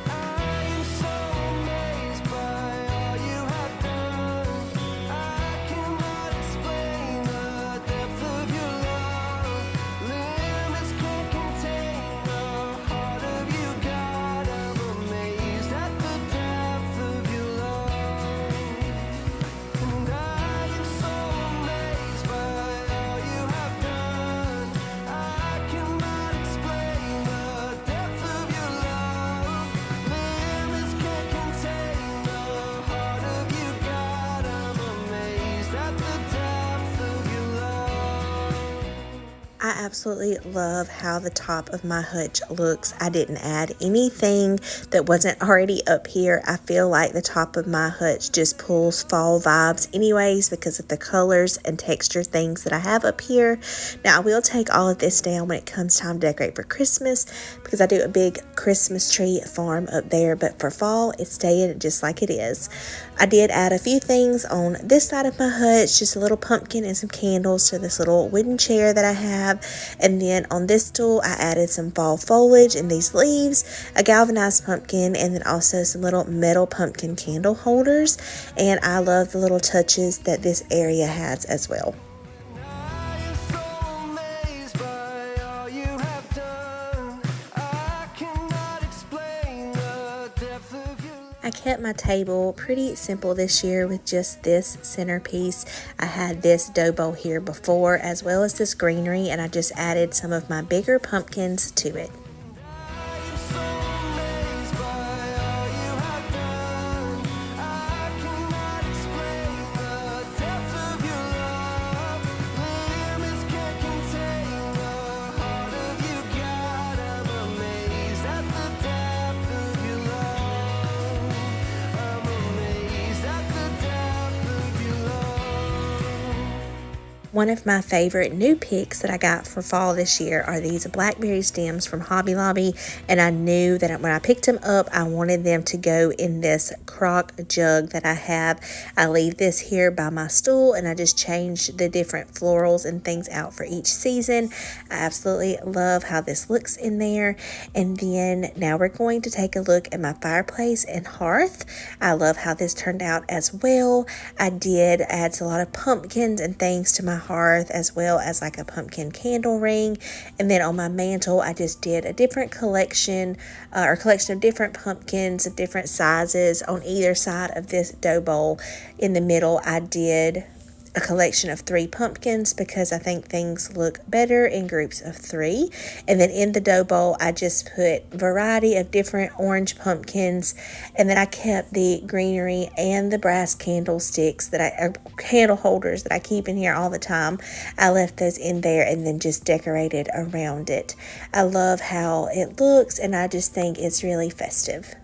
I am so amazed by all you have done. I cannot explain the depth of your love. Limits can't contain the heart of you, God. I'm amazed at the depth of your love. And I am so amazed by all you have done. I cannot explain the depth of your love. Limits can't contain the heart of you, God. I'm amazed at the depth of your love. I absolutely love how the top of my hutch looks. I didn't add anything that wasn't already up here. I feel like the top of my hutch just pulls fall vibes anyways because of the colors and texture things that I have up here. Now I will take all of this down when it comes time to decorate for Christmas because I do a big Christmas tree farm up there, but for fall it's staying just like it is. I did add a few things on this side of my hutch, just a little pumpkin and some candles to this little wooden chair that I have. And then on this stool, I added some fall foliage and these leaves, a galvanized pumpkin, and then also some little metal pumpkin candle holders. And I love the little touches that this area has as well. I am so amazed by all you have done. I cannot explain the depth of your love. I kept my table pretty simple this year with just this centerpiece. I had this dough bowl here before as well as this greenery, and I just added some of my bigger pumpkins to it. I am so amazed by all you have done. I cannot explain the depth of your love. Limits can't contain the heart of you, God. I'm amazed at the depth of your love. I'm amazed at the depth of your love. One of my favorite new picks that I got for fall this year are these blackberry stems from Hobby Lobby, and I knew that when I picked them up I wanted them to go in this crock jug that I have. I leave this here by my stool and I just change the different florals and things out for each season. I absolutely love how this looks in there. And then now we're going to take a look at my fireplace and hearth. I love how this turned out as well. I did add a lot of pumpkins and things to my hearth as well as like a pumpkin candle ring. And then on my mantle I just did a different collection of different pumpkins of different sizes on either side of this dough bowl. In the middle I did a collection of 3 pumpkins because I think things look better in groups of 3. And then in the dough bowl, I just put variety of different orange pumpkins. And then I kept the greenery and the brass candlesticks candle holders that I keep in here all the time. I left those in there and then just decorated around it. I love how it looks, and I just think it's really festive.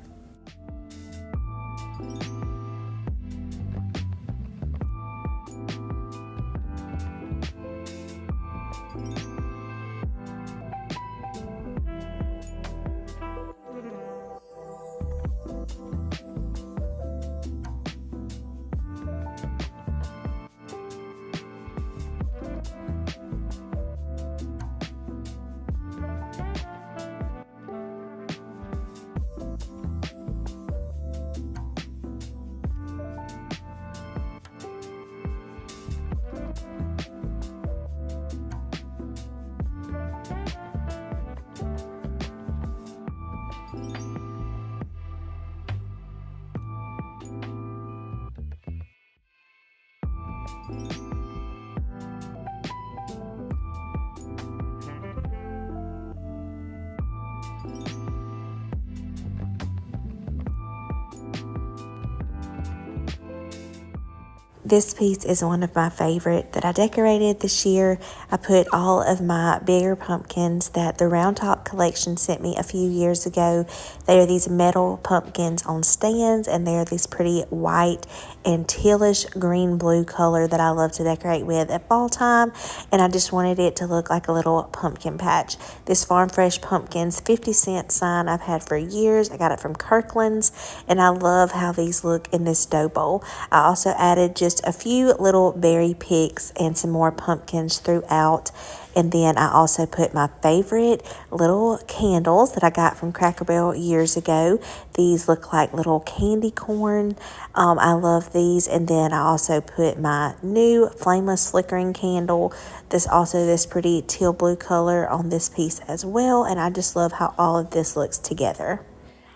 This piece is one of my favorite that I decorated this year. I put all of my bigger pumpkins that the Round Top collection sent me a few years ago. They are these metal pumpkins on stands, and they're this pretty white and tealish green-blue color that I love to decorate with at fall time, and I just wanted it to look like a little pumpkin patch. This Farm Fresh Pumpkins 50-cent sign I've had for years. I got it from Kirkland's, and I love how these look in this dough bowl. I also added just a few little berry picks and some more pumpkins throughout. And then I also put my favorite little candles that I got from Cracker Barrel years ago. These look like little candy corn. I love these. And then I also put my new flameless flickering candle. This pretty teal blue color on this piece as well. And I just love how all of this looks together.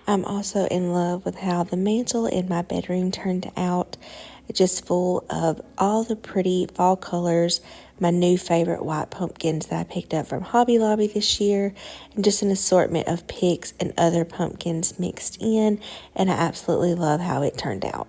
I'm also in love with how the mantle in my bedroom turned out, just full of all the pretty fall colors, my new favorite white pumpkins that I picked up from Hobby Lobby this year, and just an assortment of picks and other pumpkins mixed in, and I absolutely love how it turned out.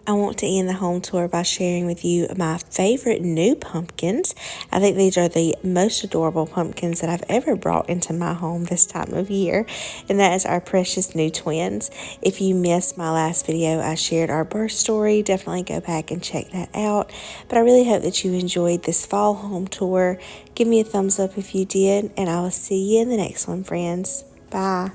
I want to end the home tour by sharing with you my favorite new pumpkins. I think these are the most adorable pumpkins that I've ever brought into my home this time of year, and that is our precious new twins. If you missed my last video, I shared our birth story. Definitely go back and check that out. But I really hope that you enjoyed this fall home tour. Give me a thumbs up if you did, and I will see you in the next one, friends. Bye.